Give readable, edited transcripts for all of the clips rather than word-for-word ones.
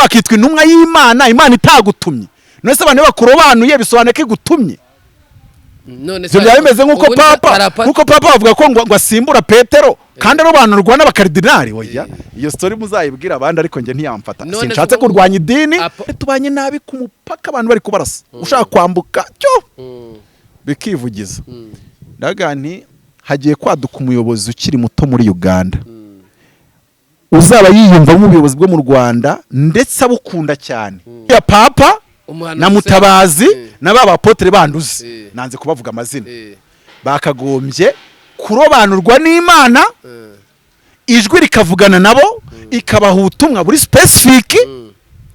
wakitwa intumwa y'Imana Imana itagutumye none se abantu bakurobanuye bisobanuye ko igutumye none se byabimeze nkuko papa bavuga ko ngo asimbura Petero kandi arobanurwa n'abakardinali oya iyo story muzayibwira abandi ariko nge ntiyamfata sinshatse kurwanya idini tubanye nabi ku mupaka abantu bari kubarasa ushaka kwambuka cyo bikivugiza ndaga nti hagiye kwaduka umuyobozi ukiri muto muri Uganda uzaba yiyumva mu buyobozi bwo mu Rwanda ndetse abukunda cyane ya papa na Mutabazi n'aba apotre banduze nanze kubavuga amazina bakagombye kurobanurwa n'Imana ijwi rikavugana nabo ikabaha ubutumwa buri specific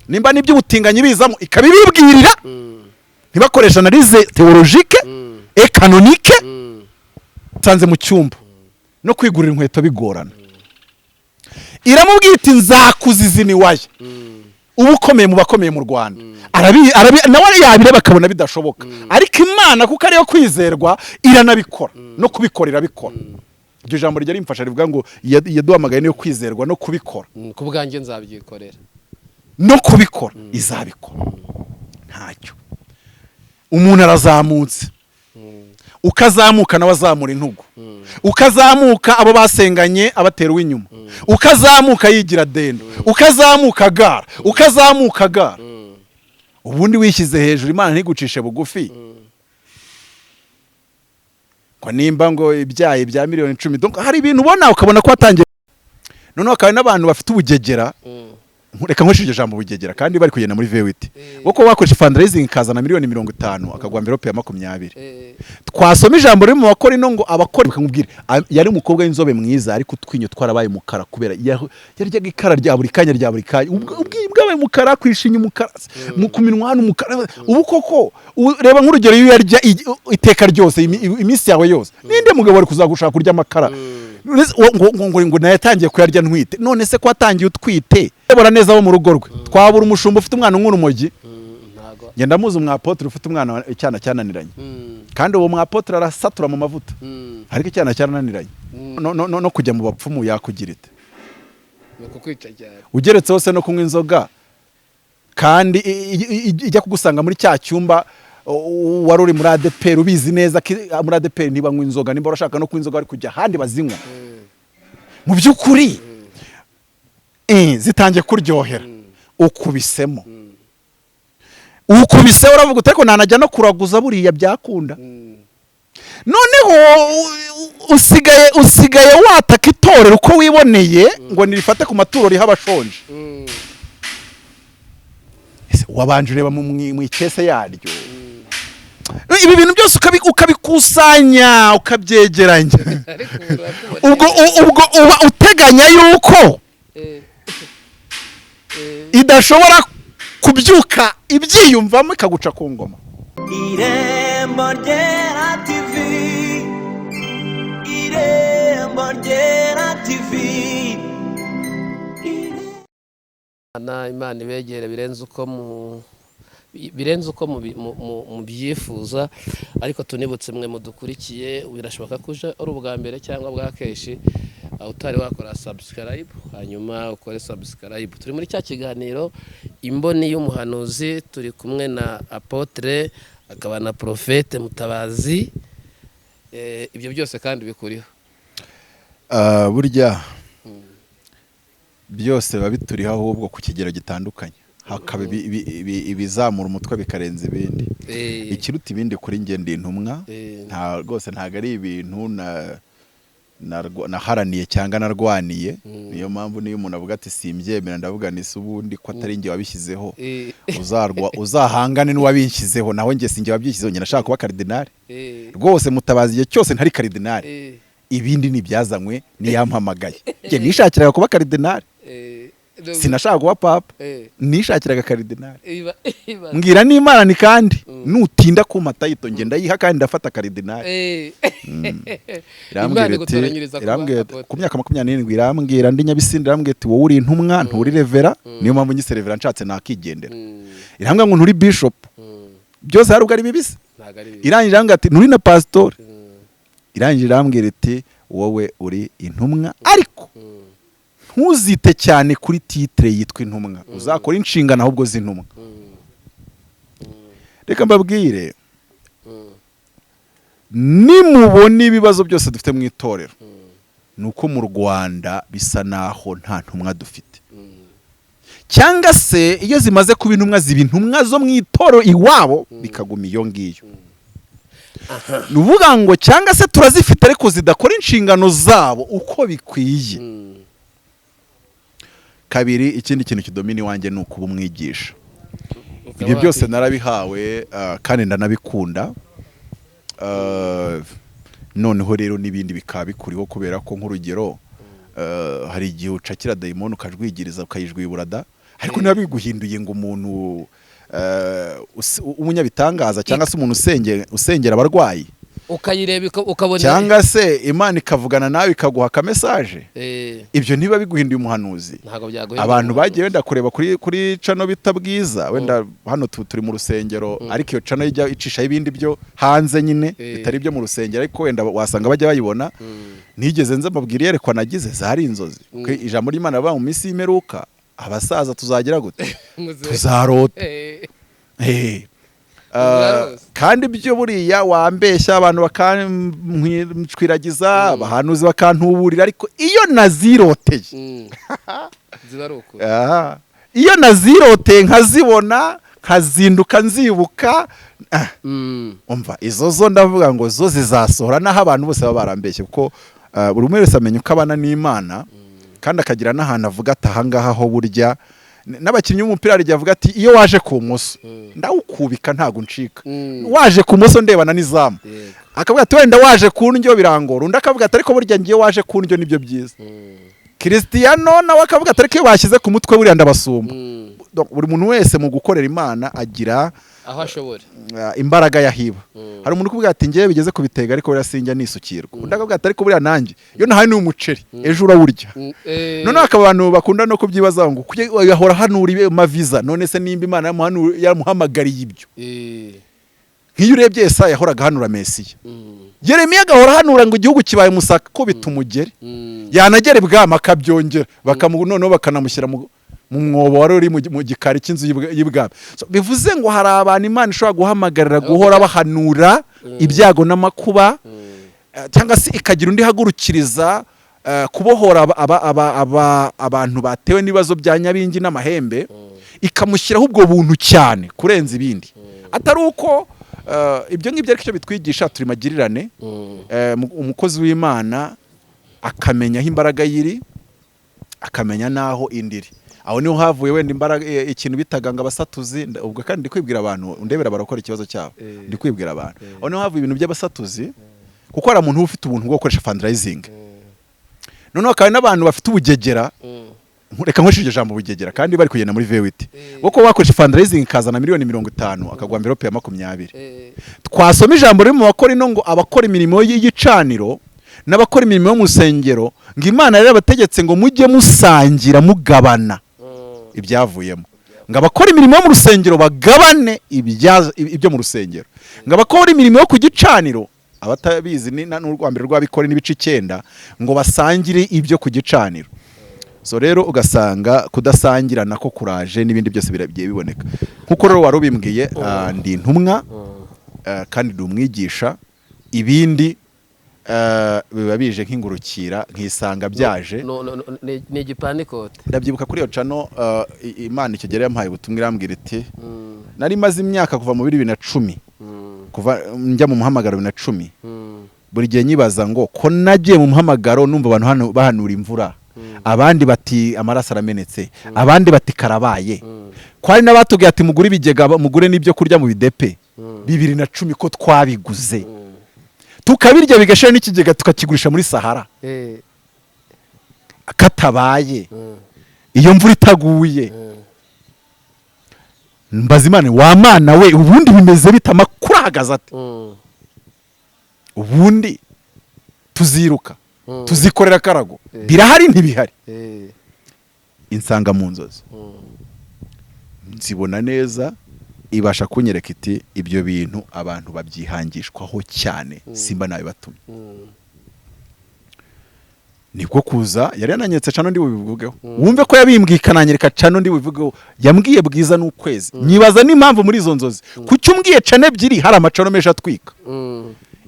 nimba nibyo ubutinganyi bizamo ikabibibwirira ntibakoresha analize theologique et canonique sanze mu cyumba no kwigurira inkweto bigorana iramubwita nzakuzizini waye ubu ukomeye mu bakomeye mu Rwanda nawe yabire bakabona bidashoboka ariko Imana kuko ariyo kwizerwa iranabikora no kubikorera bikora iryo jambo ryo rimfasha rivuga ngo yaduhamagaye niyo kwizerwa no kubikora ku bwanjye nzabyikorera no kubikora izabikora ntacyo umuntu arazamutse ukazamuka nawe azamura intugu ukazamuka abo basenganye abatera w'inyuma ukazamuka yigira dendo ukazamuka gara ubundi wishyize hejuru Imana ntigucishe bugufi ko nimba ngo ibyaye bya miliyoni 10 donc hari ibintu ubona ukabona ko watangiye none akaba n'abantu bafite ubugegera reka nkoshije jambo bugegera kandi bari kugenda muri V8 boko wakoresha fundraising kazana miliyoni 50 akagwa envelope ya 20 twasoma ijambo riri mu bakora ino ngo abakora bakangubwira yari umukobwa w'inzobe mwiza ariko utwinyo twarabaye umukara kubera yaryaga ikara rya buri kanya ubwabaye umukara kwishinya umukara mu kuminwa hano umukara ubu koko reba nk'urugero iyo yarya iteka ryose iminsi yawe yose ninde mugabo ari kuzagushaka kurya amakara ngo nayatangiye kuyarya ntwite none se ko atangiye utwite ebora neza bo mu rugo rwe twabura umushumba ufite umwana nk'urumogi ngenda muzi umwapotre ufite umwana icyana cyananiranye kandi uwo mwapotre arasatura mu mavuta ariko icyana cyananiranye no kujya mu bapfumu yakugira ite ugeretse hose no kunywa inzoga kandi ijya kugusanga muri cya cyumba wari uri muri ADPR ubizi neza muri ADPR niba nywa inzoga nimba urashaka no kunywa inzoga ari kujya handi bazinywa mu by'ukuri zitangiye kuryohera ukubisemo uravuga uteko nanajya no kuraguza buriya byakunda noneho usigaye wataka itorero uko wiboneye ngo nirifate ku maturo riha abashonje wabanje ureba mu ikese yaryo ibi bintu byose ukabikusanya ukabyegeranya ubwo uba uteganya yuko idashobora kubyuka ibyiyumvamo ikaguca ku ngoma. Irembo ryera TV, Irembo ryera TV. Imana ibegere birenze uko mu byifuza ariko tunibutse mwe mudukurikiye birashoboka ko uje ari ubwa mbere cyangwa bwa keshi utari wakora subscribe hanyuma ukore subscribe. Turi muri cya kiganiro imboni y'umuhanuzi, turi kumwe na apotre akaba na profete Mutabazi. Ibyo byose kandi bikuriho burya byose babituriho ahubwo ku kigero gitandukanye, hakaba ibizamura umutwe bikarenza ibindi. Ikiruta ibindi kuri nge ndi intumwa, nta rwose ntago ari ibintu naharaniye cyangwa narwaniye. Niyo mpamvu niyo umuntu avuga ati simbyemera ndavuga ni subundi ko atari nge wabishyizeho, uzahangane n'uwabishyizeho, naho nge singe wabyishyizeho, nge nashaka kuba kardinali rwose. Mutabazi igihe cyose ntari kardinali, ibindi nibyazanywe niyampamagaye. Nge nishakiraga kuba kardinali, sinashaka kuba papa, nishakiraga kardinali. Mbwira n'Imana ni kandi nutinda ku matayito nge ndayiha kandi ndafata kardinali. Irambwira ku myaka 27 irambwira ndi Nyabisindi, irambwira ati wowe uri intumwa nturi revera, niyo mpamvu nyise revera nshatse nakigendera. Irambwira ngo nturi bishop, byose hari ubwo ari bibisi. Irangije irambwira ati nturi na pastor, irangije irambwira ati wowe uri intumwa ariko ntuzite cyane kuri titre yitwa intumwa, uzakora inshingano ahubwo z'intumwa. Reka mbabwire, nimubona ibibazo byose dufite mu itorero, nuko mu Rwanda bisa naho nta ntumwa dufite, cyangwa se iyo zimaze kuba intumwa ziba intumwa zo mu itorero iwabo bikaguma iyo ngiyo. Nuvuga ngo cyangwa se turazifite ariko zidakora inshingano zabo uko bikwiye. Kabiri, ikindi kintu kidomini wanjye ni ukuba umwigisha. Ibyo byose narabihawe kandi ndanabikunda. Noneho rero n'ibindi bikaba bikuriho, kubera ko nk'urugero hari igihe ucakira dayimoni ukajwigiriza ukayijwiburada, ariko niba biguhinduye ngo umuntu umunyabitangaza cyangwa se umuntu usengera abarwayi ukayireba ukabona, cyangwa se Imana ikavugana nawe ikaguha ka message, ibyo niba biguhinduye umuhanuzi. Abantu bagiye wenda kureba kuri channel bita Bwiza, wenda hano turi mu rusengero, ariko iyo channel ijya icisha ibindi byo hanze nyine bitari byo mu rusengero, ariko wenda wasanga bajya bayibona. Nigeze nza mbabwira yerekwa nagize zari inzozi. Ijambo ry'Imana rivuga mu minsi y'imperuka abasaza tuzagira gute? Tuzarota. Kandi byo buriya wambeshya abantu bakanshwiragiza, abahanuzi bakantuburira, ariko iyo naziroteye iyo naziroteye nkazibona nkazinduka nzibuka, umva izo zo ndavuga ngo zo zizasohora, naho abantu bose baba barambeshye, kuko buri umwe wese amenya uko abana n'Imana, kandi akagira n'ahantu avuga ati ahangaha ho burya. N'abakinnyi b'umupira rya avuga ati iyo waje ku moso ndawukubika ntago ncika, waje ku moso ndebana n'izamu, akavuga ati wenda waje ku ndyo birangora, undi akavuga ati ariko burya ngiye waje ku ndyo nibyo byiza. Cristiano nawe akavuga ati ariko iyo bashyize ku mutwe buriya ndabasumba. Buri muntu wese mu gukorera Imana agira aho ashobora imbaraga yahiba. Hari umuntu kuvuga ati ngiye bigeze kubitega ariko buriya sinjya nisukirwa, undi akavuga ati ariko buriya nanjye iyo nahaye ni umuceri ejo urawurya. None akaba abantu bakunda no kubyibaza ngo yahora hanura maviza, none se nimba Imana yamuhamagariye ibyo. Nk'iyo urebye Yesaya yahoraga hanura Mesiya, Yeremiya agahora hanura ngo igihugu kibaye musaka ko bitumugere, yanagera ibwami akabyongera, noneho bakanamushyira mu mwobo wari uri mu gikari cy'inzu y'ibwami. Bivuze ngo hari abantu Imana ishobora guhamagarira guhora bahanura ibyago n'amakuba, cyangwa se ikagira undi hagurukiriza kubohora abantu batewe n'ibibazo bya nyabingi n'amahembe, ikamushyiraho ubwo buntu cyane kurenza ibindi. Atari uko ibyo ngibyo ariko icyo bitwigisha turi magirirane. Umukozi w'Imana akamenya aho imbaraga yiri, akamenya naho indiri. Aho niho havuye wenda imbaraga ikintu bitaganga abasatuzi. Ubwo kandi ndikwibwira abantu undebera barakora ikibazo cyabo, ndikwibwira abantu aho niho havuye ibintu by'abasatuzi, kuko hari umuntu ufite ubuntu bwo gukoresha fundraising. Noneho akaba n'abantu bafite ubugegera, reka nkoreshe iryo jambo ubugegera, kandi bari kugenda muri VWT kuko bakoresha fundraising kazana $50,000 akagwa envelope ya 20. Twasoma ijambo riri mu Bakorino ngo abakora imirimo y'igicaniro n'abakora imirimo yo mu rusengero ngo Imana yari abategetse ngo mujye musangira mugabana ibyavuyemo, ngo abakora imirimo yo mu rusengero bagabane ibyo mu rusengero, ngo abakora imirimo yo ku gicaniro, abatabizi ni n'urwambere rw'abikora n'ibice 9, ngo basangire ibyo ku gicaniro. So rero ugasanga kudasangira nako kuraje n'ibindi byose biragiye biboneka. Nkuko rero wari ubimbwiye, ndi intumwa kandi ndi umwigisha, ibindi biba bije nk'ingurukira nkisanga byaje. Ni igipanikote. Ndabyibuka kuri iyo channel Imana icyo gihe yampaye ubutumwa irambwira iti nari maze imyaka kuva mu 2010 kuva njya mu muhamagaro 2010, buri gihe nyibaza ngo ko nagiye mu muhamagaro numva abantu hano bahanura imvura, abandi bati amaraso aramenetse, abandi bati karabaye, kwari n'abatubwiye ati mugure ibigega mugure n'ibyo kurya mu bidepe 2010 ko twabiguze tukabirya bigashira n'ikigega tukakigurisha muri Sahara katabaye iyo mvura itaguye. Mbaza Imana, wa Mana we ubundi bimeze bita makuru ahagaze ati ubundi tuziruka tuzikorera karago birahari ntibihari. Insanga mu nzozi nzibona neza, ibasha kunyereka iti ibyo bintu abantu babyihangishwaho cyane, simba nawe batumye. nibwo kuza yari yananyetse cano ndi bubivugeho wumve ko yabimbwikananyereka cano ndi bubivugeho yambwiye Bwiza n'ukwezi nyibaza n'impamvu muri izo nzozi kuki umbwiye cano ebyiri hari amacano menshi atwika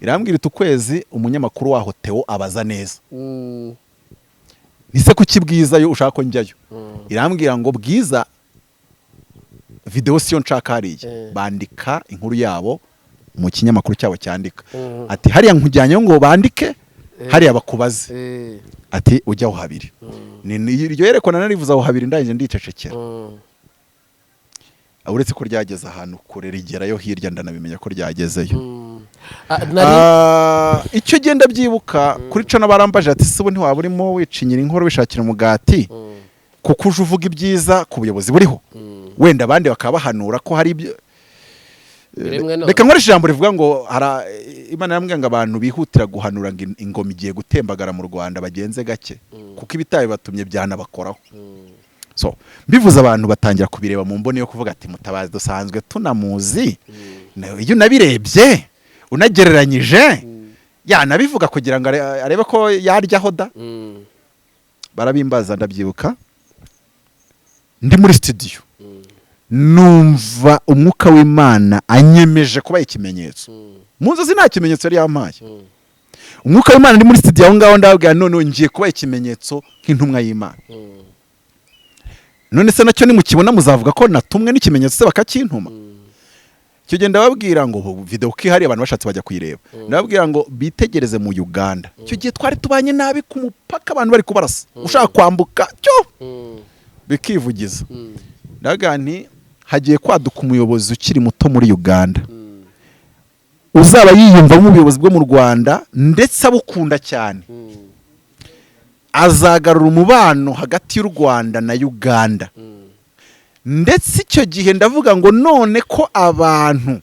irambwira ukwezi umunyamakuru waho Theo abaza neza nise kuki Bwiza yo ushaka ko njyayo irambwira ngo Bwiza video siyo nshaka hariye bandika inkuru yabo mu kinyamakuru cyabo cyandika ati hariya nkujyanye ngo bandike hariya bakubaze ati ujyaho habiri iryo yerekana narivuza aho habiri ndangije ndicecekera uretse ko ryageze ahantu kure rigerayo hirya ndanabimenya ko ryagezeyo icyo genda byibuka kuri cano barambaje ati sibo ntiwaba urimo wicinyira inkoro wishakira umugati kuko uje uvuga ibyiza ku buyobozi buriho wenda abandi bakaba bahanura ko hari ibyo reka nkoresha ijambo rivuga ngo Imana yambwiye ngo abantu bihutira guhanura ngo ingoma igiye gutembagara mu Rwanda bagenze gake kuko ibitaye batumye byanabakoraho so mbivuze abantu batangira kubireba mu mboni yo kuvuga ati Mutabazi dusanzwe tunamuzi iyo nabirebye unagereranyije nabivuga kugira ngo arebe ko yaryaho da barabimbaza ndabyibuka ndi muri studio numva umwuka w'Imana anyemeje kuba ikimenyetso munzozi nta kimenyetso yari yampaye umwuka w'Imana ndi muri studio aho ngaho ndabwira none ngiye kuba ikimenyetso nk'intumwa y'Imana none se nacyo nimukibona muzavuga ko natumwe n'ikimenyetso se bakakintuma cyo genda babwira ngo video kihari abantu bashatse bajya kuyireba ndababwira ngo bitegereze mu Uganda cyo gihe twari tubanye nabi ku mupaka abantu bari kubarasa ushaka kwambuka cyo bikivugiza ndaga nti hagiye kwaduka umuyobozi ukiri muto muri Uganda uzaba yiyumva mu buyobozi bwo mu Rwanda ndetse abukunda cyane azagarura umubano hagati y'u Rwanda na Uganda ndetse icyo gihe ndavuga ngo none ko abantu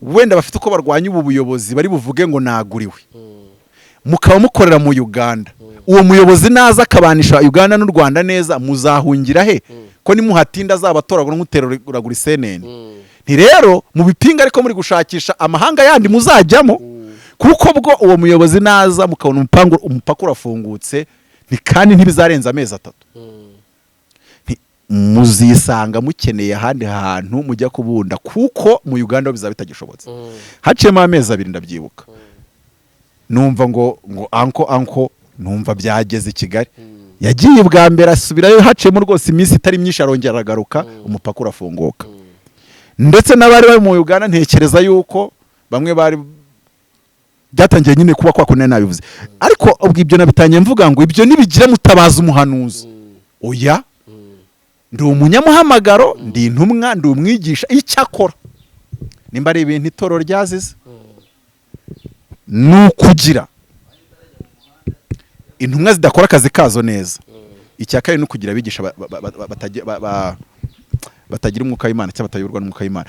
wenda bafite uko barwanya ubu buyobozi bari buvuge ngo naguriwe mukaba mukorera mu Uganda uwo muyobozi naza akabanisha Uganda n'u Rwanda neza muzahungira he ko nimuhatinda azabatoragura nk'uteragura isenene nti rero mu bipinga ariko muri gushakisha amahanga yandi muzajyamo kuko bwo uwo muyobozi naza mukabona umupaka urafungutse ni kandi ntibizarenza amezi 3 muzisanga mukeneye ahandi hantu mujya kubunda kuko mu Uganda bizaba bitagishobotse haciyemo amezi 2 ndabyibuka numva ngo anko numva byageze Kigali yagiye bwa mbere asubirayo haciyemo rwose iminsi itari myinshi arongera aragaruka umupaka urafunguka ndetse n'abari bari mu Uganda ntekereza yuko bamwe bari byatangiye nyine kuba kwa kunena nabivuze ariko ubwo ibyo nabitangiye mvuga ngo ibyo nibigira Mutabazi umuhanuzi oya ndi umunyamuhamagaro ndi intumwa ndi umwigisha icyakora nimba ari ibintu itoro ryazize nukugira intumwa zidakora akazi kazo neza icyakare no kugira abigisha batagira umwuka w'Imana cyangwa batayoborwa n'umwuka w'Imana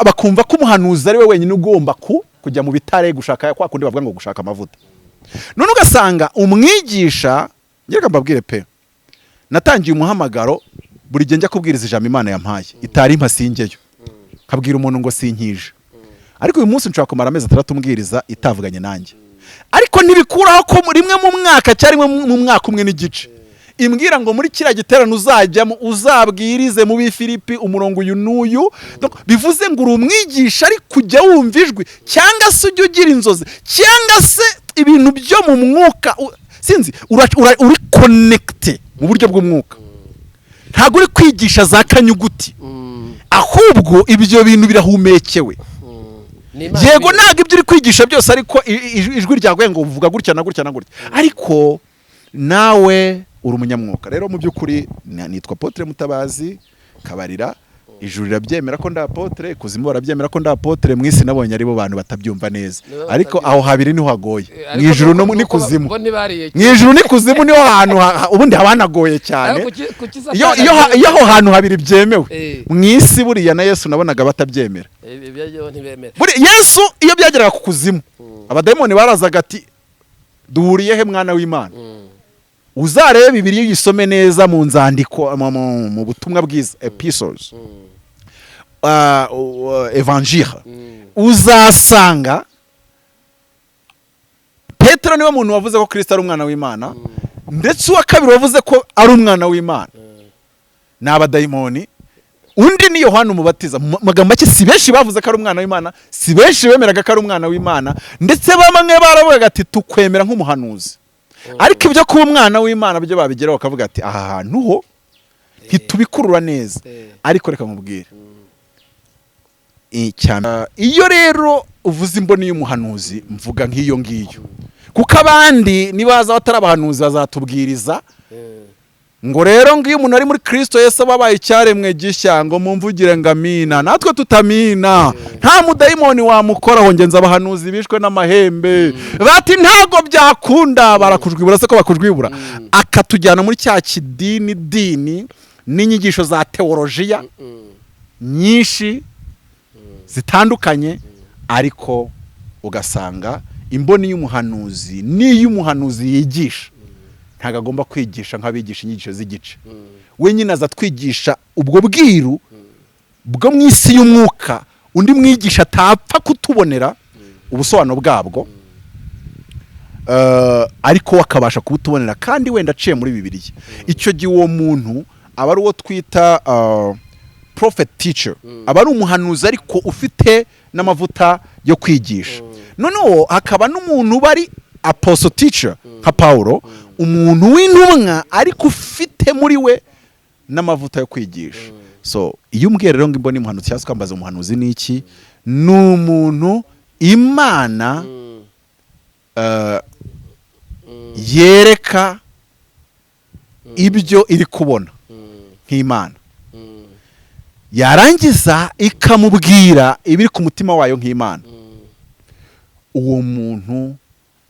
bakumva ko umuhanuzi ari we wenyine ugomba kujya mu bitare gushaka kwa kundi bavuga ngo gushaka amavuta none ugasanga umwigisha ngereka mbabwire pe natangiye umuhamagaro buri gihe njya kubwiriza ijambo Imana yampaye itari impasingeyo kabwira umuntu ngo sinkije ariko uyu munsi nshaka kumara amezi 3 umbwiriza itavuganye nanjye ariko ntibikuraho ko rimwe mu mwaka cyari mu mwaka umwe n'igice imbwira ngo muri kira giterano uzajyamo uzabwirize mu Bifilipi umurongo uyu n'uyu bivuze ngo uri umwigisha ari kujya wumva ijwi cyangwa se ujya ugira inzozi cyangwa se ibintu byo mu mwuka sinzi uri connecte mu buryo bw'umwuka ntago uri kwigisha za kanyuguti ahubwo ibyo bintu birahumekewe yego ntago ibyo uri kwigisha byose ariko ijwi ryaguye ngo uvuga gutya na gutya na gutya ariko nawe uri umunyamwuka rero mu by'ukuri nitwa Apotre Mutabazi Kabarira ijuru rirabyemera ko nda Apotre kuzimu barabyemera ko nda Apotre mwisi nabonye ari bo bantu batabyumva neza ariko aho habiri niho hagoye mwijuru no ni kuzimu mwijuru ni kuzimu niho hantu ubundi habanagoye cyane iyo aho hantu habiri byemewe mwisi buriya na Yesu nabonaga batabyemera buri Yesu iyo byageraga ku kuzimu abadayimoni barazaga ati duhuriye he mwana w'Imana uzarebe Bibiliya yisome neza mu nzandiko mu butumwa bwiza epistles evangile uzasanga Petero niwe muntu wavuze ko Kristo ari umwana w'Imana, ndetse uwa kabiri wavuze ko ari umwana w'Imana ni abadayimoni. Undi ni Yohana umubatiza. Magambo make si benshi bavuze ko ari umwana w'Imana, si benshi bemeraga ko ari umwana w'Imana, ndetse bamwe baravuga ati tukwemera nk'umuhanuzi. Ariko ibyo kuba umwana w'Imana byo babigeraho bakavuga ati aha hantu ho ntitubikurura neza. Ariko reka nkubwire, iyo rero uvuze imboni y'umuhanuzi mvuga nk'iyo ngiyo, kuko abandi nibaza batari abahanuzi bazatubwiriza ngo rero ngiyo umuntu ari muri Kristo Yesu ababaye icyaremwe gishya ngo mumvugire ngo amina, natwe tutamina. Nta mudayimoni wamukoraho. Ngenza abahanuzi bishwe n'amahembe bati ntago byakunda, barakujwibura se ko bakujwibura, akatujyana muri cya kidini n'inyigisho za teolojiya nyinshi zitandukanye, ariko ugasanga imboni y'umuhanuzi n'iy'umuhanuzi yigisha ntago agomba kwigisha nk'abigisha inyigisho z'igice. We nyine aza twigisha ubwo bwiru bwo mu isi y'umwuka undi mwigisha atapfa kutubonera ubusobanuro bwabwo, ariko wakabasha kubutubonera kandi wenda aciye muri Bibiliya. Icyo gihe uwo muntu aba ari uwo twita prophet teacher, aba ari umuhanuzi ariko ufite n'amavuta yo kwigisha. Noneho hakaba n'umuntu bari apostle teacher nka Paulo, umuntu w'intumwa ariko ufite muri we n'amavuta yo kwigisha. So iyo umbwiye rero ngo imboni y'umuhanuzi cyangwa kwambaza umuhanuzi ni iki, ni umuntu Imana yereka ibyo iri kubona nk'Imana, yarangiza ikamubwira ibiri ku mutima wayo nk'Imana. Uwo muntu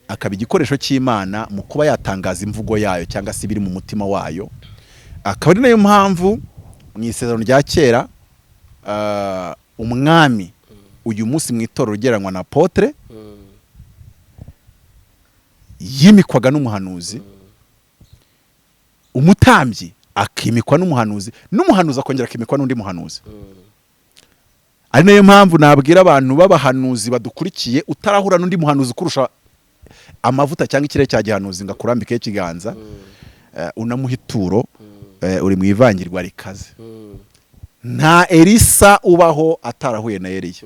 akaba igikoresho cy'Imana mu kuba yatangaza imvugo yayo cyangwa se ibiri mu mutima wayo. Akaba ari nayo mpamvu mu isezerano rya kera umwami uyu munsi mu itorero ugereranywa na apotre yimikwaga n'umuhanuzi, umutambyi akimikwa n'umuhanuzi, n'umuhanuzi akongera akimikwa n'undi muhanuzi. Ari nayo mpamvu nabwira abantu b'abahanuzi badukurikiye, utarahura n'undi muhanuzi kurusha amavuta cyangwa ikirere cya gihanuzi ngo akurambikeho ikiganza, unamuha ituro, uri mu ivangirwa rikaze. Nta Elisa ubaho atarahuye na Eliya.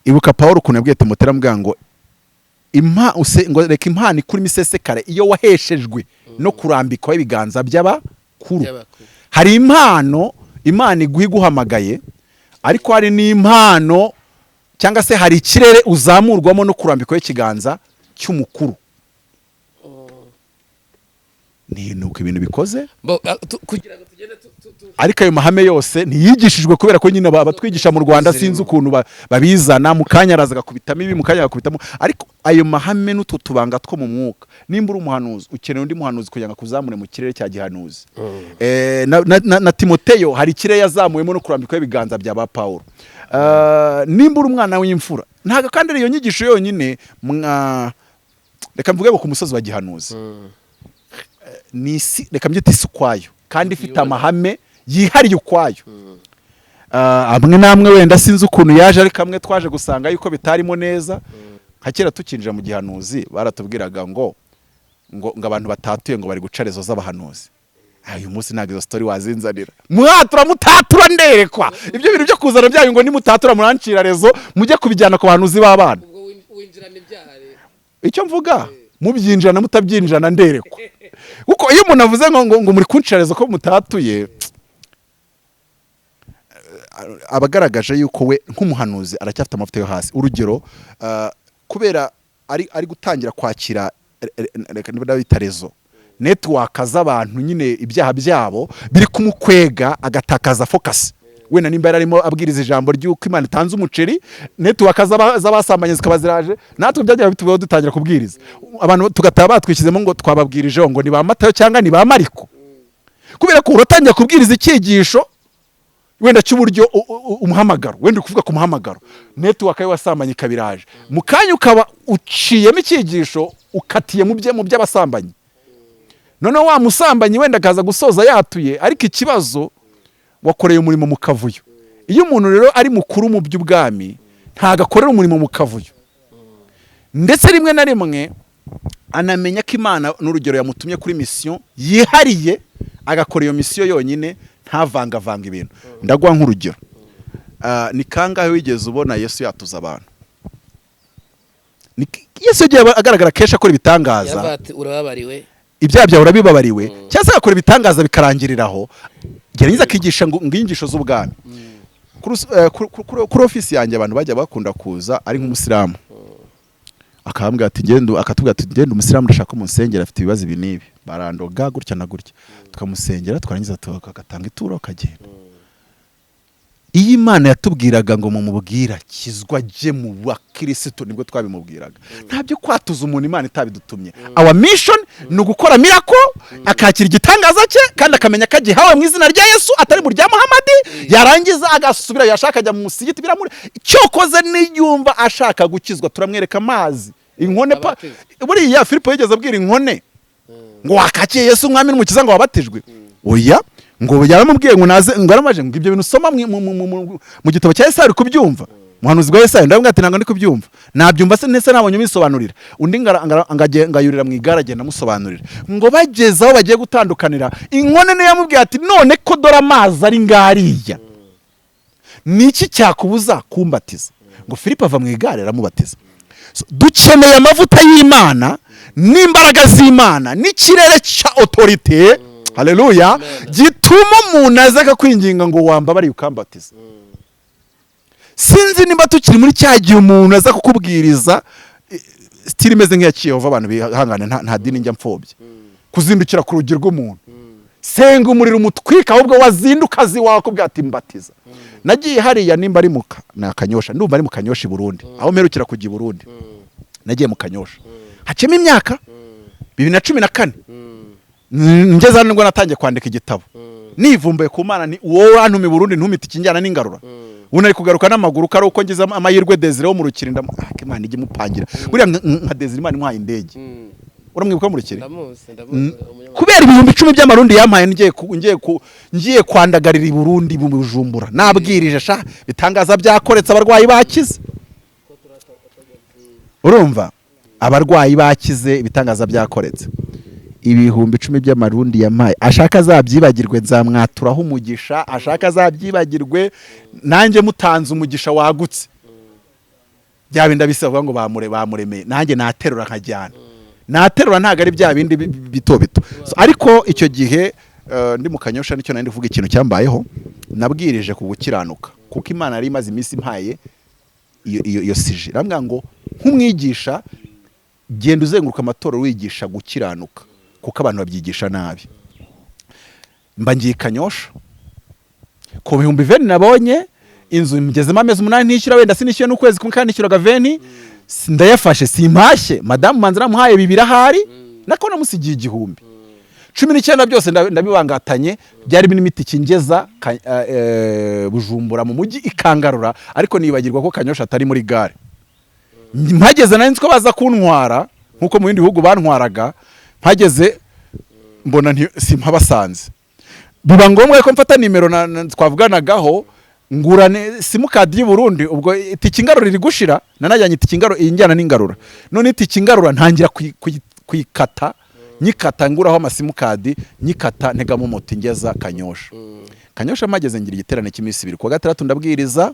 Ibuka Paulo ukuntu yabwiye Timoteyo amubwira ngo reka impano ikuri imisesekare iyo waheshejwe no kurambikwaho ibiganza by'abakuru. Hari impano Imana iguha iguhamagaye, ariko hari n'impano cyangwa se hari ikirere uzamurwamo no kurambikwaho ikiganza cy'umukuru. Ni nuko ibintu bikoze kugira ngo tugende ariko ayo mahame yose ntiyigishijwe, kubera ko nyine abatwigisha mu Rwanda sinzi ukuntu babizana, mu kanya araza agakubitamo ibi, mu kanya agakubitamo. Ariko ayo mahame n'utu tubanga two mu mwuka, nimba uri umuhanuzi ukeneye undi muhanuzi kugira ngo akuzamure mu kirere cya gihanuzi. Na Timoteyo hari ikirere yazamuyemo no kurambikwaho ibiganza bya ba Paulo. Nimba uri umwana w'imfura, ntago kandi iyo nyigisho yonyine, reka mvuge ngo ku musozi wa gihanuzi nisi, reka mbyite isi ukwayo kandi ifite amahame yihariye ukwayo. Amwe namwe wenda sinzi ukuntu yaje, ariko amwe twaje gusanga yuko bitarimo neza. Nka kera tukinjira mu gihanuzi baratubwiraga ngo abantu batatuye ngo bari guca rezo z'abahanuzi. Uyu munsi ntabwo izo story wazinzanira, mutatura nderekwa ibyo bintu byo kuzana byayo ngo nimutatura murancira rezo mujye kubijyana ku bahanuzi b'abana. Icyo mvuga mubyinjirana mutabyinjirana nderekwa, kuko iyo umuntu avuze ngo muri kuncira rezo ko mutatuye, abagaragaje yuko we nk'umuhanuzi aracyafite amavuta yo hasi. Urugero, kubera ari gutangira kwakira reka niba bita rezo network z'abantu, nyine ibyaha byabo biri kumukwega agatakaza focus. Wenda nimba yararimo abwiriza ijambo ry'uko Imana itanze umuceri, network z'abasambanye zikaba ziraje, natwe byagira bitubaho dutangira kubwiriza abantu tugataha batwishyizemo ngo twababwirijeho ngo ni ba Matayo cyangwa ni ba Mariko, kubera ko uratangira kubwiriza icyigisho wenda cy'uburyo umuhamagaro, wenda kuvuga ku muhamagaro, network y'abasambanye kabiraje, mu kanya ukaba uciyemo icyigisho ukatiye mu by'abasambanyi. Noneho wa musambanyi wenda akaza gusoza yatuye, ariko ikibazo wakoreye umurimo mu kavuyo. Iyo umuntu rero ari mukuru mu by'ubwami ntago akorera umurimo mu kavuyo, ndetse rimwe na rimwe anamenya ko Imana n'urugero yamutumye kuri mission yihariye agakora iyo mission yonyine ntavangavanga ibintu. Ndaguha nk'urugero, ni kangahe wigeze ubona Yesu yatuza abantu? Yesu yagiye agaragara kenshi akora ibitangaza, urababariwe ibyaha byawe urabibabariwe, cyangwa se agakora ibitangaza bikarangiriraho, yarangiza akigisha ngo inyigisho z'ubwami. Kuri ofisi yanjye abantu bajya bakunda kuza ari nk'umusilamu, akambwira ati akatubwira ati ngende umusilamu ndashaka umusengera afite ibibazo ibi n'ibi, barandoga gutya na gutya, tukamusengera twarangiza tugatanga ituro akagenda. Iyo Imana yatubwiraga ngo mumubwira kizwa je mu bakristo nibwo twabimubwiraga, ntabyo kwatuza umuntu Imana itabidutumye. Our mission ni ugukora miracle, akakira igitangaza cye kandi akamenya ko agihawe mu izina rya Yesu atari mu rya Muhammad, yarangiza agasubira yashaka ajya mu musigiti biramuri. Cyokoze niyumva ashaka gukizwa turamwereka amazi inkone pa buriya Filipo yigeze abwira inkone ngo wakakiye Yesu umwami n'umukiza ngo wabatijwe. Oya, ngo yaramubwiye ngo naze ngo aramaje ngo ibyo bintu usoma mu gitabo cya Yesaya kubyumva, muhanuzi bwa Yesaya ndavuga ati nanga ndi kubyumva, nabyumva se nese nabonye Mbisobanurira. Undi ngayurira mu igara agenda amusobanurira ngo bagezaho bagiye gutandukanira, inkone niyo yamubwiye ati none ko dora amazi ari ngariya niki cyakubuza kumbatiza? Ngo Filipo ava mu igare aramubatiza. Dukeneye amavuta y'Imana n'imbaraga z'Imana n'ikirere cya autorité, haleluya, gituma umuntu aza kwinginga ngo wambabari ukambatiza. Sinzi nimba tukiri muri cya gihe umuntu aza kukubwiriza stili imeze nk'iya Yehova, abantu bihangane nta dini njya mfobye, kuzindukira ku rugero rw'umuntu, senga umuriro umutwika ahubwo wazindukazi wakubwira ati mbatiza. Nagiye hariya nimba ari muka na Kanyosha, ndumva ari mu Kanyosha i Burundi, aho mperukira kujya i Burundi, nagiye mu Kanyosha hacemo imyaka 2014 ngeze hano ngo natangiye kwandika igitabo, nivumbuye ku Mana ni wowe wantume Burundi ntumite ikinjyana n'ingarura, unari kugaruka n'amaguru kari uko ngize amahirwe Desire wo mu Rukirinda, Imana ijye mupangira buriya nka Desire Imana imuhaye indege, uramwibuka mu Rukiri kubera ibihumbi 10 by'amarundi yampaye ngiye kwandagarira i Burundi mu Bujumbura, nabwirije sha bitangaza byakoretse abarwayi bakize. Urumva abarwayi bakize ibitangaza byakoretse, ibihumbi 10 by'amarundi yampaye, ashaka azabyibagirwe nzamwaturaho umugisha, ashaka azabyibagirwe nanjye mutanze umugisha wagutse. Bya bindi bisabwa ngo bamuremeye nanjye naterura nkajyana, naterura ntago ari bya bindi bito bito. Ariko icyo gihe ndi mu Kanyosha nicyo nandi vuga ikintu cyambayeho, nabwirije ku gukiranuka kuko Imana yari imaze iminsi impaye iyo sije, rambwa ngo nk'umwigisha genda uzenguruka amatoro wigisha gukiranuka kuko abantu babyigisha nabi. Mba ngiye Kanyosha ku bihumbi 20 nabonye inzu mugezemo amezi 8 ntishyura, wenda sinishyuye n'ukwezi kumwe kandi nishyuraga 20, ndayafashe simpashye, madamu manzara muhaye 2 ahari nako namusigiye 1019 byose ndabibangatanye, byari binimiti kingeza Bujumbura mu mujyi ikangarura, ariko nibagirwa ko Kanyosha atari muri gare. Mpageze nari nziko baza kuntwara nkuko mu bindi bihugu bantwaraga, mpageze mbona simpabasanze, biba ngombwa ko mfata nimero twavuganagaho ngurane simukadi y'u Burundi, ubwo itikingarura iri gushira nanajyanye itikingarura injyana n'ingarura, none itikingarura ntangira kuyikata nyikata nguraho amasimukadi nyikata ntega mu moto ngeza Kanyosha. Kanyosha mageze ngira igiterane cy'iminsi 2 kwa 6 ndabwiriza,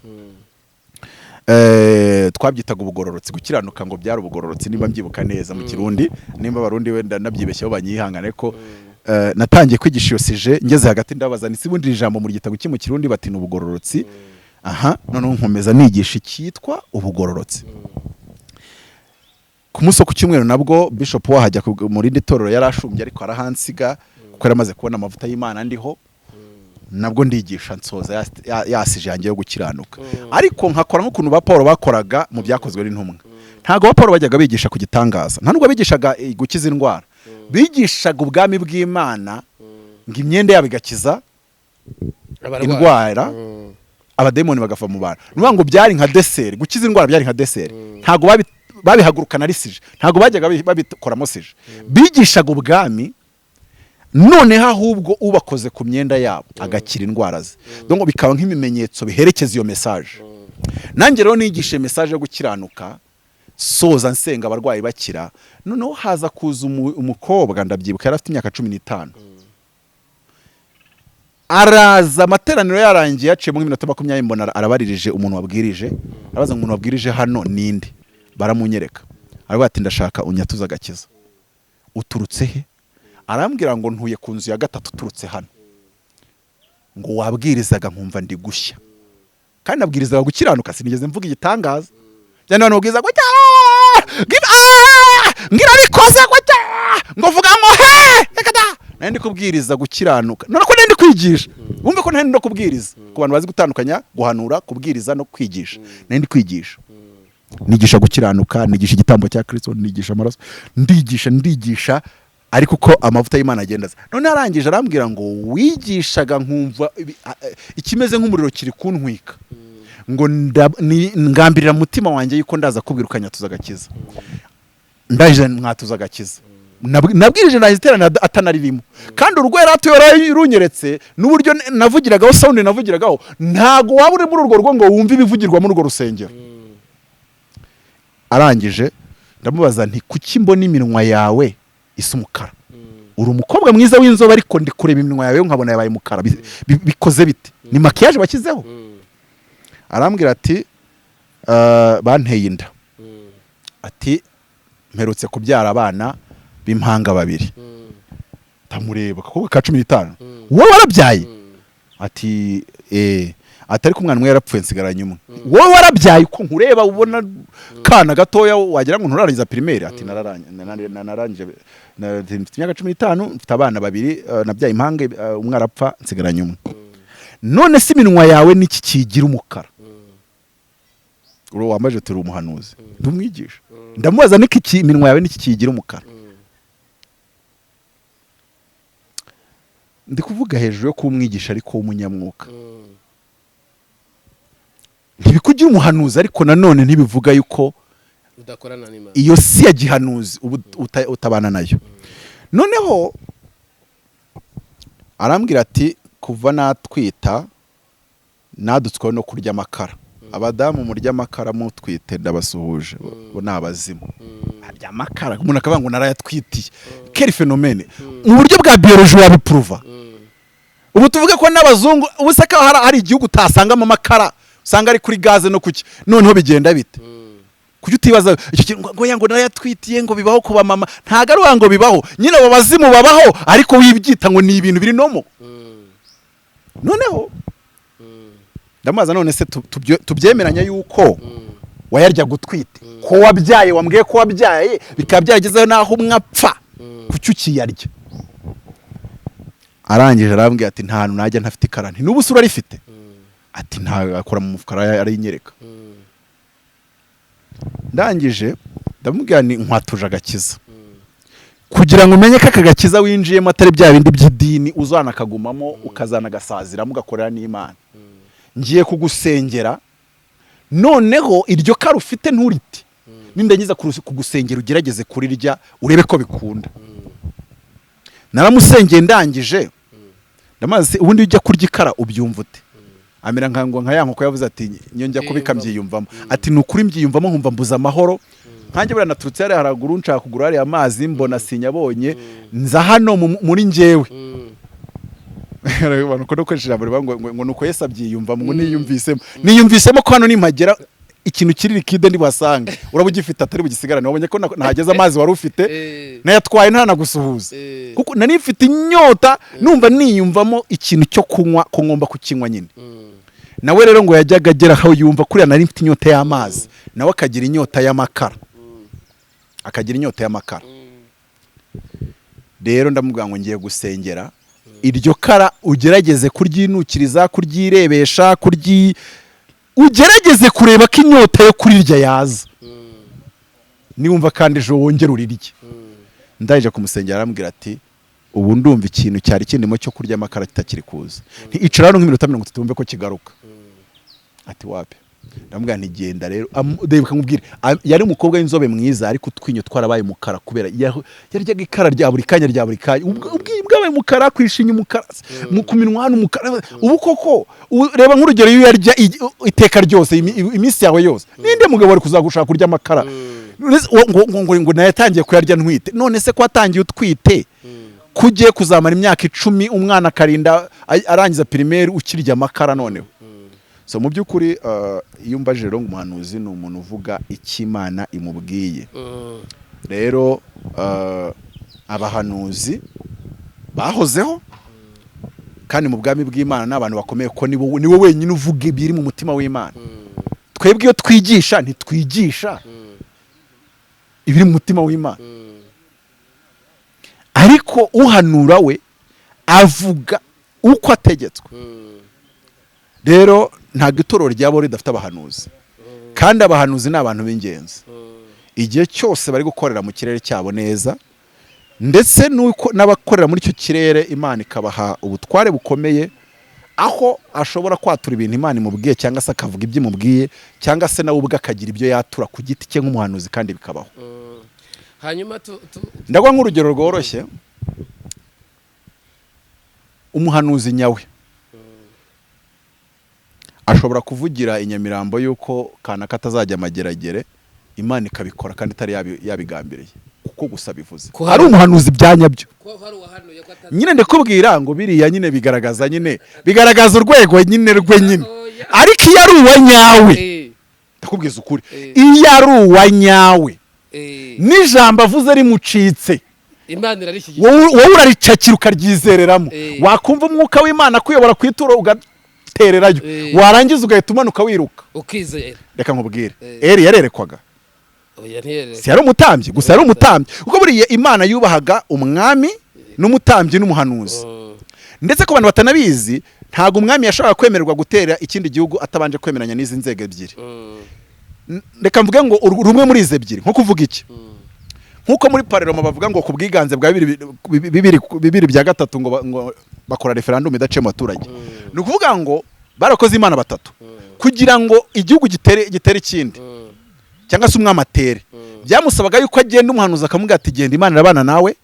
twabyitaga ubugororotsi, gukiranuka ngo byari ubugororotsi nimba mbyibuka neza mu Kirundi, nimba abarundi wenda nabyibeshyeho banyihangane ko natangiye kwigisha iyo sije ngeze hagati ndabaza nisi bundi ijambo mu gitabo cy'mu Kirundi bati n'ubugororotsi. Aha none nkomeza nigisha ikitwa ubugororotsi. Ku munsi ku cyumweru nabwo Bishop wahajya mu rindi torero yarashumbye ariko arahansiga kuko yaramaze kubona amavuta y'Imana ndiho, nabwo ndigisha nsoza yasije yanjye yo gukiranuka. Ariko nkakora nk'ukuntu ba Paul bakoraga mu byakozwe n'intumwa. Ntago ba Paul bajyaga bigisha ku gitangaza, nta nubwo bigishaga gukiza indwara, bigishaga ubwami bw'Imana ngo imyenda yabo igakiza indwara, abademoni bagava mu bantu. Nuvuga ngo byari nka dessert, gukiza indwara byari nka dessert, ntago babihagurukana risije, ntago bajyaga babikoramo sije, bigishaga ubwami, noneho ahubwo ubakoze ku myenda yabo agakira indwara ze. Donc bikaba nk'ibimenyetso biherekeza iyo message. Nanjye rero nigishe message yo gukiranuka, soza nsenga abarwayi bakira. Noneho haza kuza umukobwa ndabyibuka yari afite imyaka 15. Araza amateraniro yarangiye yaciye mu minota 20 mbona arabaririje umuntu wabwirije. Arabaza ngo umuntu wabwirije hano ninde? Baramunyereka. Aravuga ati ndashaka unyatuza agakiza. Uturutse he? Arambwira ngo ntuye ku nzu ya gatatu turutse hano. Ngo wabwirizaga nkumva ndi gushya. Kandi nabwirizaga gukiranuka sinigeze mvuga igitangaza. Cyane abantu ubwiza gutya. Ngira bikoze gutya. Ngo vuga ngo he! Nandi kubwiriza gukiranuka. None ko nandi kwigisha. Wumve ko nandi no kubwiriza. Ku bantu bazi gutandukanya guhanura, kubwiriza no kwigisha. Nandi kwigisha. Nigisha gukiranuka, nigisha igitambo cya Kristo, nigisha amaraso, ndigisha ariko uko amavuta y'Imana agendaza. None arangije arambwira ngo wigishaga nkumva ikimeze nk'umuriro kiri kuntwika. Ngo ngambirira mutima wanjye yuko ndaza kubwira ukanyatuza agakiza. Ndaje mwatuza agakiza. Nabwirije nahiterana atanaririmo. Kandi urwera atuye runyeretse n'uburyo navugiragaho sound navugiragaho ntago waba uri muri urwo rwo ngo wumve ibivugirwa muri urwo rusengero. Arangije ndamubaza nti kuki mbona iminwa yawe isa umukara? Uri umukobwa mwiza w'inzobe ariko ndi kureba iminwa yawe nkabona yabaye umukara. Bikoze bite? Ni makiyaje bakizeho? Arambwira ati banteye inda. Ati mperutse kubyara abana b'impanga babiri. Tamureba kuko ka 15. Wowe warabyaye? Ati atari ku mwana umwe yarapfuye nsigaranye umwe. Wowe warabyaye ko nkureba ubona kana gatoya wagira ngo nturarangiza primaire? Ati nararangije mfite imyaka 15 mfite abana babiri nabyaye impanga umwe arapfa nsigaranye umwe. None si iminwa yawe niki kigira umukara? Uro wamaje turi umuhanuzi ndumwigisha. Ndamubaza niki iminwa yawe niki kigira umukara? Ndi kuvuga hejuru yo kumwigisha ariko umunyamwuka. Ntibikugira umuhanuzi ariko nanone ntibivuga yuko udakorana n'Imana. Iyo si ya gihanuzi utabana nayo. Noneho arambwira ati kuva natwita nadutswe no kurya amakara. Abadamu murya amakara mutwite ndabasuhuje bo nabazimu. Arya amakara umuntu akavuga ngo narayatwitiye. Quel phénomène. Mu buryo bwa biologie wabipruva. Ubu tuvuge ko n'abazungu ubusaka hari igihugu utasanga mu makara usanga ari kuri gaze no kuki noneho bigenda bite? Kuki utibaza ngo yango narayatwitiye ngo bibaho kuba mama ntaga ari wango bibaho nyine abo bazimu babaho ariko wibyita ngo ni ibintu biri nomo. Noneho ndamaza none se tubyemeranya yuko wayarya gutwite ko wabyaye wambwiye ko wabyaye bikaba byagezeho naho umwapfa kuki ukiyarya. Arangije arambwira ati nta hantu najya ntafite ikarani n'ubu sura rifite. Ati nta akora mu mufukara ari nyereka. Ndangije ndamubwira ni nkwatuje agakiza kugira ngo umenye ko akagakiza winjiyemo atari bya bindi by'idini uzana kagumamo ukazana gasazira mugakorera n'Imana. Ngiye kugusengera noneho iryo kara ufite nturiti nindangiza kugusengera ugerageze kurirya urebe ko bikunda. Naramusengeye ndangije ndamaze ubundi ujya kurya ikara ubyumva ute? Amera nkango nka yanko ko yavuze ati nyonjya kubika mbyiyumvamo. Ati nukuri mbyiyumvamo nkumva mbuza amahoro. Nkanjye bura naturutse yari haraguru nshaka kugura ari amazi mbona sinyabonye nza hano muri njyewe. Abantu ko dokoresha ngo nuko Yesu abyiyumvamo ngo niyumvisemo ko hano nimagera ikintu kiri likide ndibasanga urabugifite atari bugisigarane. Wabonye ko nahageze amazi wari ufite nayatwaye nta nagusuhuza kuko nari mfite inyota numva niyumvamo ikintu cyo kunywa ko ngomba kukinywa nyine. Nawe rero ngo yajyaga agera aho yumva kuri nari mfite inyota y'amazi nawe akagira inyota y'amakara. Rero ndamubwira ngo ngiye gusengera iryo kara ugerageze kuryinukiriza kuryirebesha ugerageze kureba ko inyota yo kurirya yaza. Niwumva kandi ejo wongera urirye. Ndaje kumusengera arambwira ati ubu ndumva ikintu cyari kindimo cyo kurya amakara kitakiri kuza. Ntiicara hano nk'iminota 30 tumve ko kigaruka. Ati wapi? Ndamubwira nti genda rero debuka nkubwire yari umukobwa w'inzobe mwiza ariko utwinyo twarabaye umukara kubera yaryaga ikara rya buri kanya ubwabaye umukara kwishinya umukara ku minwa hano umukara. Ubu koko reba nk'urugero iyo yarya iteka ryose iminsi yawe yose ninde mugabo ari kuzagushaka kurya amakara ngo naye yatangiye kuyarya ntwite. None se ko watangiye utwite kugiye kuzamara imyaka 10 umwana akarinda arangiza primaire ukirya amakara noneho. So mu by'ukuri iyo umbajije rero umuhanuzi ni umuntu uvuga ikimana imubwiye. Rero abahanuzi bahozeho kandi mu bwami bw'Imana n'abantu bakomeye ko niwe wenyine uvuga ibiri mu mutima w'Imana. Twebwe iyo twigisha ntitwigisha ibiri mu mutima w'Imana, ariko uhanura we avuga uko ategetswe. Rero ntabwo itorero ryabo ridafite abahanuzi, kandi abahanuzi ni abantu b'ingenzi. Igihe cyose bari gukorera mu kirere cyabo neza, ndetse n'abakorera muri icyo kirere Imana ikabaha ubutware bukomeye, aho ashobora kwatura ibintu Imana imubwiye cyangwa se akavuga ibyo imubwiye, cyangwa se nawe ubwe akagira ibyo yatura ku giti cye nk'umuhanuzi kandi bikabaho. Hanyuma ndagwa nk'urugero rworoshye, umuhanuzi nyawe ashobora kuvugira Inyamirambo yuko kanaka atazajya amageragere, Imana ikabikora kandi itari yabigambiriye, kuko gusa bivuze ari umuhanuzi byanyabyo. Nyine ndakubwira ngo biriya nyine bigaragaza urwego nyine rwe nyine, ariko iyo ari uwa nyawe ndakubwiza ukuri, iyo ari uwa nyawe n'ijambo avuze rimucitse Imana irarishyigikiye, wowe uraricakira ukaryizereramo. Wakumva umwuka w'Imana kuyobora ku ituro ugatererayo, warangiza ugahita umanuka wiruka ukizera. Reka nkubwire, Eli yarerekwaga, si yari umutambyi gusa, yari umutambyi kuko buriya Imana yubahaga umwami n'umutambyi n'umuhanuzi. Ndetse ko abantu batanabizi, ntago umwami yashobora kwemererwa gutera ikindi gihugu atabanje kwemeranya n'izi nzego ebyiri. Reka mvuge ngo rumwe muri izi ebyiri, nko kuvuga iki, nkuko muri Parlement bavuga ngo ku bwiganze bwa 2/3 ngo bakora referendum idaciye mu baturage. Ni ukuvuga ngo barakoze Imana batatu kugira ngo igihugu gitere ikindi, cyangwa se umwami atere. Byamusabaga yuko agenda umuhanuzi akamubwira ati genda Imana irabana nawe,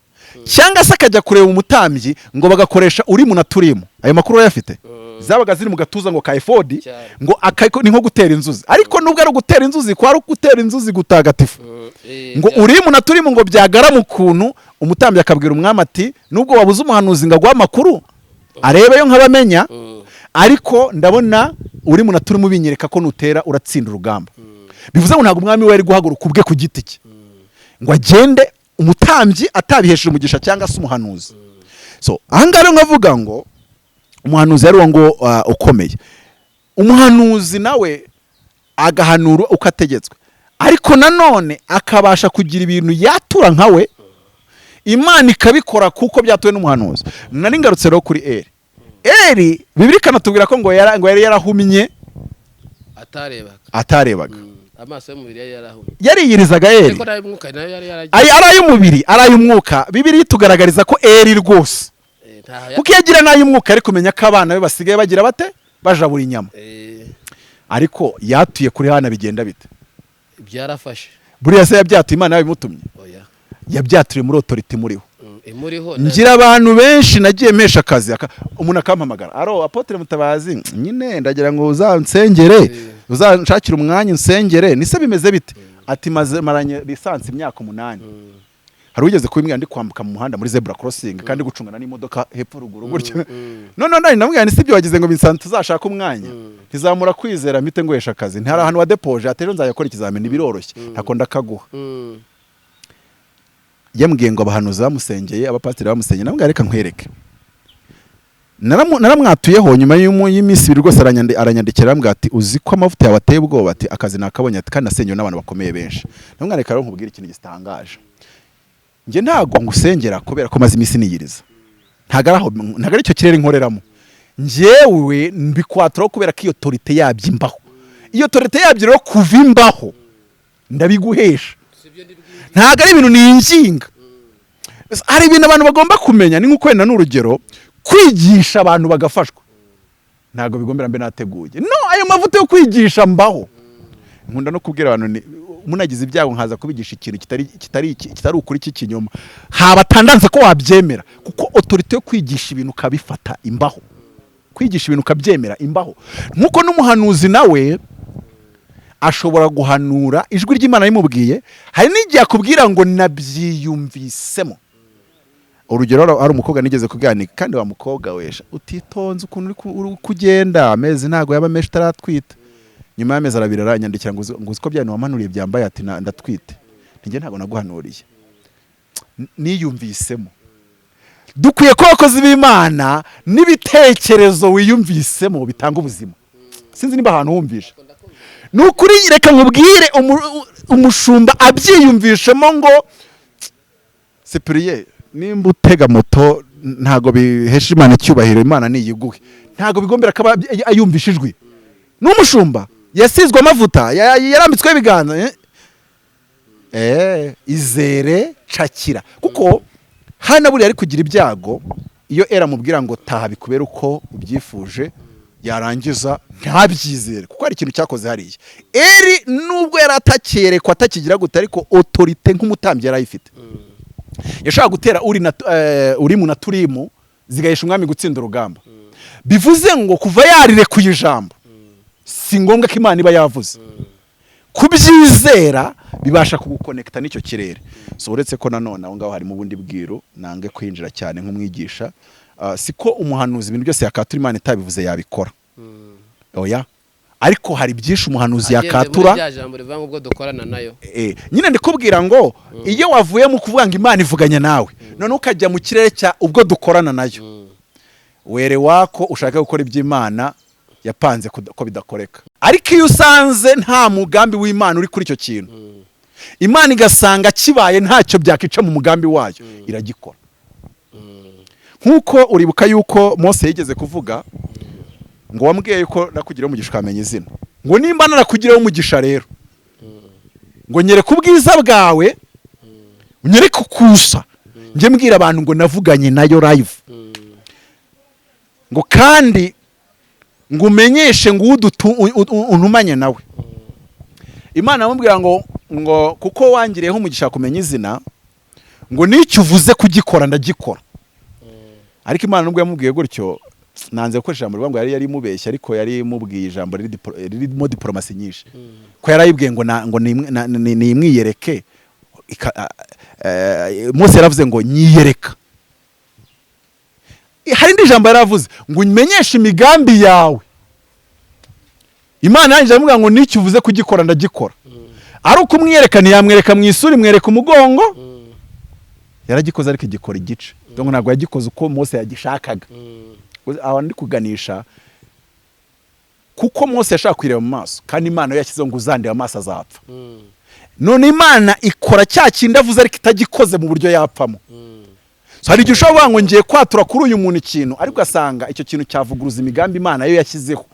cyangwa se akajya kureba umutambyi ngo bagakoresha urimu na turimu. Ayo makuru yafite zabaga ziri mu gatuza ngo ka efodi, ngo ni nko gutera inzuzi. Ariko nubwo ari gutera inzuzi, ko ari gutera inzuzi gutagatifu, ngo urimu na turimu ngo byagara mu kuntu umutambyi akabwira umwami ati nubwo wabuze umuhanuzi ngo agwa amakuru arebe yo nk'abamenya, ariko ndabona urimu na turimu binyereka ko nutera uratsinda urugamba. Bivuze ngo ntabwo umwami we ari guhaguruka ubwe ku giti cye ngo agende umutambyi atabihesheje umugisha cyangwa se umuhanuzi. So ahangaha nkavuga ngo umuhanuzi ari ngo ukomeye, umuhanuzi nawe agahanura uko ategetswe, ariko nanone akabasha kugira ibintu yatura nkawe, Imana ikabikora kuko byatuwe n'umuhanuzi. Nari ngarutse rero kuri Eli Bibiliya ikanatubwira ko ngo yari yarahumye atarebaga. Amaso y'umubiri yari yarahumye, yariyirizaga Eli, ariko n'ay'umwuka nayo yari yaragiye. Ari ay'umubiri ari ay'umwuka. Bibiliya itugaragariza ko Eli rwose kuko yagira n'ay'umwuka ari kumenya ko abana be basigaye bagira bate bajabura inyama. Ariko yatuye kuri Hana bigenda bite? Byarafashe. Buriya se yabyatuye Imana yabimutumye? Oya, yabyaturiye muri autority muriho. Ngira abantu benshi nagiye mpesha akazi, umuntu akampamagara, aro Apotre Mutabazi, nyine ndagira ngo uzansengere, uzanshakira umwanya unsengere. Nise bimeze bite? Ati maranye lisansi imyaka 8. Hari ugeze kubimbwira ndi kwambuka mu muhanda muri zebra crossing kandi gucungana n'imodoka hepfo ruguru gutyo. None ndamubwira nise ibyo wagize ngo binsanze tuzashaka umwanya, ntizamura kwizera mpite ngohesha akazi, ntari ahantu wa depoje atejo nzayakora ikizamini biroroshye, ntako ndakaguha. Yambwiye ngo abahanuzi bamusengeye, abapasiteri bamusengeye, namubwira reka nkwereke. Naramwatuyeho nyuma y'iminsi 2 rwose aranyandikira arambwira ati uzi ko amavuta yawe ateye ubwoba, ati akazi nakabonye, ati kandi nasenyewe n'abantu bakomeye benshi. Namubwira reka rero nkubwire ikintu gitangaje, nge ntago ngusengera kubera ko maze iminsi niyiriza, ntago ari cyo kirere nkoreramo. Njewe mbikwatura kubera ko iyo autorité yabyimbaho, iyo autorité yabyo rero kuvimbaho ndabiguhesha, ntago ari ibintu ninjinga. Hari ibintu abantu bagomba kumenya, ni nkuko wenda n'urugero kwigisha abantu bagafashwa, ntago bigombera mbe nateguye. No, ayo mavuta yo kwigisha mbaho. Nkunda no kubwira abantu munagize ibyago nkaza kubigisha ikintu kitari ukuri cy'ikinyoma, haba tandanze ko wabyemera, kuko autorité yo kwigisha ibintu kabifata imbaho, kwigisha ibintu kabyemera imbaho. Nkuko n'umuhanuzi nawe ashobora guhanura ijwi ry'Imana rimubwiye, hari n'igihe akubwira ngo nabyiyumvisemo. Urugero ari umukobwa nigeze kuganira, kandi wa mukobwa wesha utitonze ukuntu uri kugenda, amezi ntago yaba menshi utaratwita. Nyuma y'amezi arabira aranyandikira ngo uziko byanyu wamanuriye byambaye ati ndatwite. Nge ntago naguhanuriye, niyumvisemo. Dukwiye ko abakozi b'Imana n'ibitekerezo wiyumvisemo bitanga ubuzima. Sinzi niba ahantu humvisha. Nukuri reka nkubwire umushumba abyiyumvishemo ngo Cyprien, nimba utega moto ntago bihesha Imana icyubahiro, Imana niyiguhe. Ntago bigombera kaba ayumvishijwe. N'umushumba yasizwe amavuta, yarambitswe ibiganza. Izere cakira. Kuko hana buri ari kugira ibyago, iyo era mubwira ngo taha bikubera uko ubyifuje, yarangiza ntabyizere kuko ari ikintu cyakoze hariya. Eri nubwo yaratakerekwa atakigira gute, ariko autorite nk'umutambyi yarayifite. Yashaka gutera uri mu naturimu zigayesha umwami gutsinda urugamba. Bivuze ngo kuva yarire ku ijambo si ngombwa ko Imana iba yavuze. Kubyizera bibasha kugukonekta n'icyo kirere. So uretse ko nanone aho ngaho hari mu bundi bwiro, nange kwinjira cyane nk'umwigisha, siko umuhanuzi ibintu byose yakatura Imana itabivuze yabikora. Oya, ariko hari byinshi umuhanuzi yakatura. Ya jambo rivanga ubwo dukorana nayo. Nyine ndikubwira ngo iyo wavuye mu kuvuga ngo Imana ivuganye nawe, none ukajya mu kirere cya ubwo dukorana nayo, were wako ushaka gukora iby'Imana yapanze ko bidakoreka. Ariko iyo usanze nta mugambi w'Imana uri kuri icyo kintu, Imana igasanga kibaye ntacyo byakica mu mugambi wayo, iragikora. Nkuko uribuka yuko Mose yigeze kuvuga ngo wambwiye yuko nakugira umugisha ukamenya izina, ngo nimba narakugireho umugisha rero, ngo nyereke ubwiza bwawe, unyereke ukusa, njye mbwira abantu ngo navuganye nayo live, ngo kandi ngo umenyeshe ngo untumanye nawe. Imana amubwira ngo kuko wangiriyeho umugisha kumenya izina, ngo nicyo uvuze kugikora ndagikora. Ariko Imana nubwo yamubwiye gutyo, nanze gukoresha ijambo ngo yari mubeshya, ariko yari mubwiye ijambo ririmo diplomasi nyinshi. Ko yarayibwiye ngo nimwiyereke, Mose yaravuze ngo nyiyereka. Hari indi jambo yaravuze ngo umenyeshe imigambi yawe. Imana yanjye avuga ngo nicyo uvuze kugikora ndagikora. Ari uko umwiyerekana yamwereka mu isuri, mwereka umugongo, yaragikoze ariko igikora igice. Donc ntabwo yagikoze uko Mose yagishakaga. Aho ndi kuganisha kuko Mose yashaka kwireba mu maso, kandi Imana yashyizeho ngo uzandeba amaso azapfa. None Imana ikora cya kindi avuze ariko itagikoze mu buryo yapfamo. So hari igihe ushobora ngo ngiye kwatura kuri uyu muntu ikintu, ariko asanga icyo kintu cyavuguruza imigambi Imana yo yashyizeho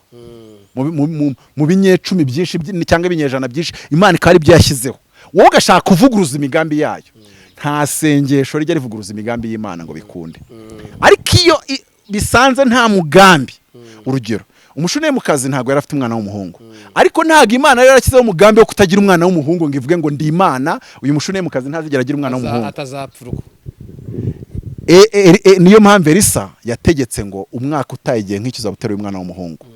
mu binyecumi byinshi cyangwa ibinyejana byinshi, Imana ikaba ari byo yashyizeho, wowe ugashaka kuvuguruza imigambi yayo. Nta sengesho rijya rivuguruza imigambi y'Imana ngo bikunde. Ariko iyo bisanze nta mugambi, urugero umushune mu kazi ntago yari afite umwana w'umuhungu, ariko ntago Imana yari yarashyizeho umugambi wo kutagira umwana w'umuhungu ngo ivuge ngo ndi Imana, uyu mushune mu kazi ntazigera agira umwana w'umuhungu, atazapfuruka. Niyo mpamvu Elisa yategetse ngo umwaka utayigiye nk'ikiza buteruye umwana w'umuhungu.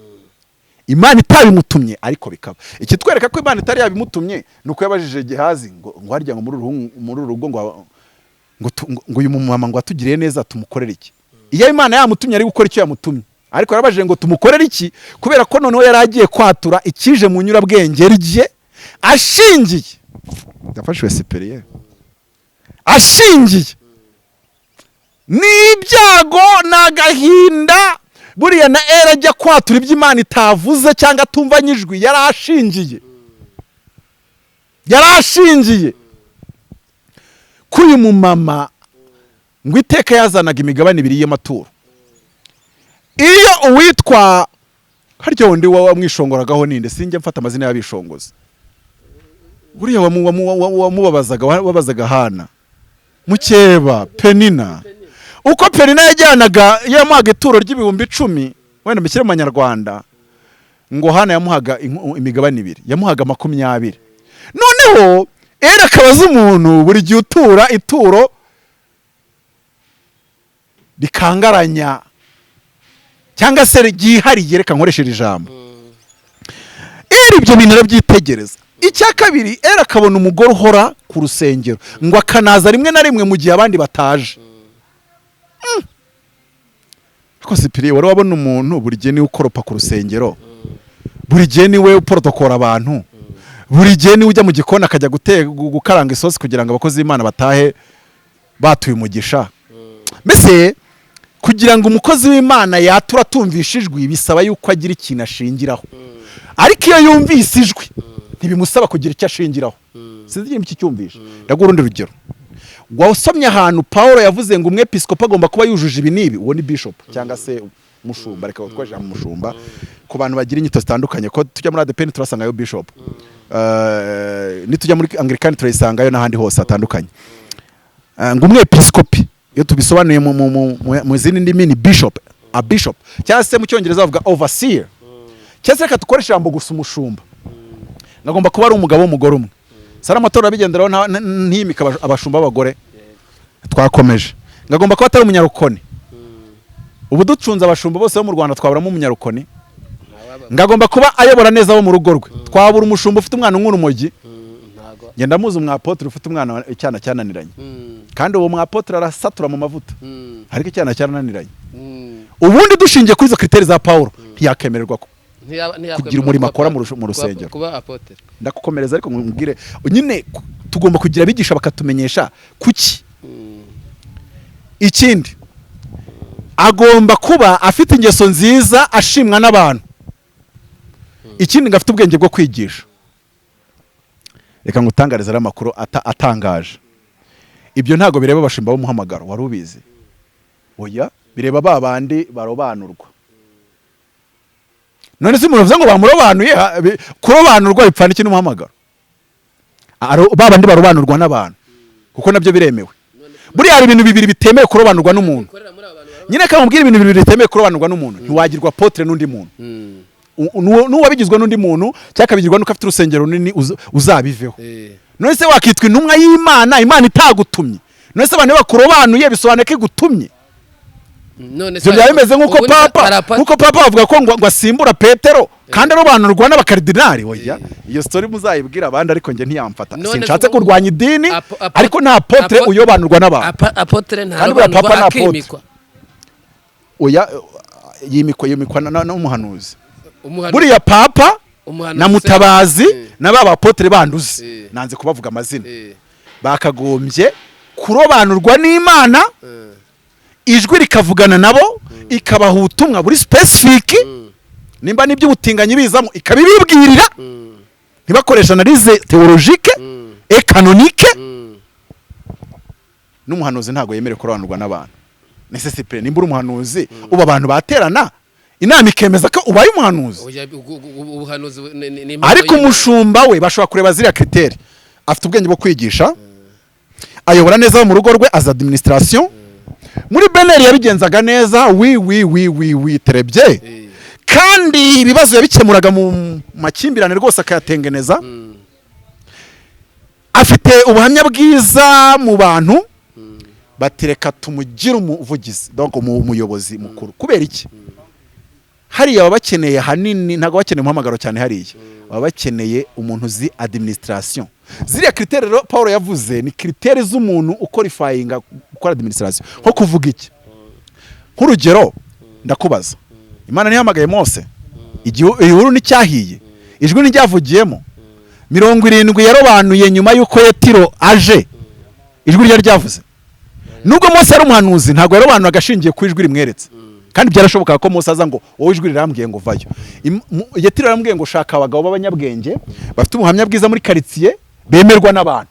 Imana itabimutumye ariko bikaba. Ikitwereka ko Imana itari yabimutumye nuko yabajije Gehazi ngo harya ngo muri urugo ngo uyu mama ngo atugiriye neza tumukorere iki. Iyo Imana yamutumye ari gukora icyo yamutumye, ariko yarabajije ngo tumukorere iki, kubera ko noneho yaragiye kwatura ikije mu nyurabwenge rye ashingiye. Ndafashwe Cyprien. Ashingiye n'ibyago n'agahinda. Buriya na era ajya kwatura iby'Imana itavuze cyangwa atumvanye ijwi, yarashingiye k'uyu mumama ngo iteka yazanaga imigabane ibiri y'amaturo. Iyo uwitwa harya wundi wamwishongoragaho ninde, sinjye mfata amazina y'abishongozi, buriya wabazaga Hana Mukeba Penina, uko Penina yajyanaga yamuhaga ituro ry'ibihumbi 10, wenda mbishyire mu Manyarwanda, ngo Hana yamuhaga imigabane ibiri, yamuhaga 20. Noneho era akabaza umuntu buri gihe utura ituro rikangaranya cyangwa se ryihariye, reka nkoresheje ijambo ibyo bintu arabyitegereza. Icya kabiri era akabona umugore uhora ku rusengero ngo akanaza rimwe na rimwe mu gihe abandi bataje. Ariko Sipiri wari wabona umuntu buri gihe niwe ukoropa ku rusengero, buri gihe niwe uprotokora abantu, buri gihe niwe ujya mu gikoni akajya gukaranga isosi kugira ngo abakozi b'Imana batahe batuye umugisha. Mbese kugira ngo umukozi w'Imana yatura atumvisha ijwi bisaba yuko agira ikintu ashingiraho, ariko iyo yumvise ijwi ntibimusaba kugira icyo ashingiraho. Sinzi iki cyumvisha. Ndaguha urundi rugero. Wasomye ahantu Paulo yavuze ngo umwepiskopa agomba kuba yujuje ibi nibi, uwo ni bishop cyangwa se mushumba, reka twaje mu mushumba ku bantu bagira inyito zitandukanye, ko tujya muri ADPN turasangayo bishop, nitujya muri Anglican turayisangayo n'ahandi hose hatandukanye. Ngo umwepiskopi iyo tubisobanuye mu zindi ndimi ni bishop, a bishop cyangwa se mu cyongereza bavuga overseer, cyangwa se reka dukoresha ijambo gusa umushumba. Ngagomba kuba ari umugabo w'umugore umwe. Sara amatora bigenderaho ntiyimika abashumba b'abagore. Twakomeje. Ngagomba kuba atari umunyarukoni. Ubu ducunze abashumba bose bo mu Rwanda twaburamo umunyarukoni. Ngagomba kuba ayobora neza bo mu rugo rwe. Twabura umushumba ufite umwana nk'urumogi. Ngenda muzi umwapotre ufite umwana icyana cyananiranye. Kandi uwo mwapotre arasatura mu mavuta. Ariko icyana cyananiranye. Ubundi dushingiye kuri izo kriteri za Paulo ntiyakemererwa kugira umurimo akora mu rusengero. Ndakukomereza ariko ngubwire nyine tugomba kugira abigisha bakatumenyesha kuki. Ikindi agomba kuba afite ingeso nziza ashimwa n'abantu. Ikindi ngafite ubwenge bwo kwigisha. Reka ngutangariza ari amakuru atangaje. Ibyo ntago bireba abashimba b'umuhamagaro, wari ubizi? Oya, bireba babandi barobanurwa. None se muruvuze ngo bamurobanuye, kurobanurwa bipfana iki n'umuhamagaro? Babandi barobanurwa n'abantu kuko nabyo biremewe. Buri hari ibintu bibiri bitemewe kurobanurwa n'umuntu. Nyine kamubwira ibintu bibiri bitemewe kurobanurwa n'umuntu, ntiwagirwa apotre n'undi muntu. N'uwabigizwe n'undi muntu cyakabigirwa nuko afite urusengero runini uzabiveho. None se wakitwa intumwa y'Imana, Imana itagutumye. None se abantu bakurobanuye bisobanuye ko igutumye. None se byabimeze nkuko papa bavuga ko ngo asimbura Petero kandi arobanurwa n'abakardinali. Oya, iyo story muzayibwira abandi ariko nge ntiyamfata. Sinshatse kurwanya idini ariko nta apotre uyobanurwa n'abantu. Apotre ntarobanurwa akimikwa. Oya, yimikwa n'umuhanuzi. Buriya papa na mutabazi n'aba apotre banduze, nanze kubavuga amazina, bakagombye kurobanurwa n'Imana, ijwi rikavugana nabo, ikabaha ubutumwa buri specific, nimba nibyo ubutinganyi bizamo ikabibibwirira, ntibakoresha analize theologique et canonique. N'umuhanuzi ntago yemerewe kurobanurwa n'abantu. Necessary nimba uri umuhanuzi uba abantu baterana inama ikemeza ko ubaye umuhanuzi. Ariko umushumba we bashobora kureba ziriya kriteri. Afite ubwenge bwo kwigisha, ayobora neza mu rugo rwe, az administration. Muri Beneri yabigenzaga neza, wi terebye. Kandi ibibazo yabikemuraga mu makimbirane rwose akayatengeneza. Afite ubuhamya bwiza mu bantu, batireka tumugira umuvugizi, donc umuyobozi mukuru. Kubera iki? Hariya babakeneye hanini, ntago bakeneye umuhamagaro cyane hariya. Babakeneye umuntu uzi administration. Ziriya kriteri rero Paulo yavuze ni kriteri z'umuntu uqualifyinga gukora administration. Nko kuvuga iki? Nk'urugero ndakubaza. Imana ntihamagaye Mose. Igihuru n'icyahiye. Ijwi n'iryavugiyemo. 70 yarobanuye nyuma yuko Yetiro aje. Ijwi rya ryavuze. Nubwo Mose ari umuhanuzi ntago yarobanura agashingiye ku ijwi rimweretse. Kandi byarashoboka ko Mose aza ngo wowe ijwi rirambwiye ngo vayo. Yetiro arambwiye ngo shaka abagabo b'abanyabwenge bafite ubuhamya bwiza muri quartier bemerwa n'abantu.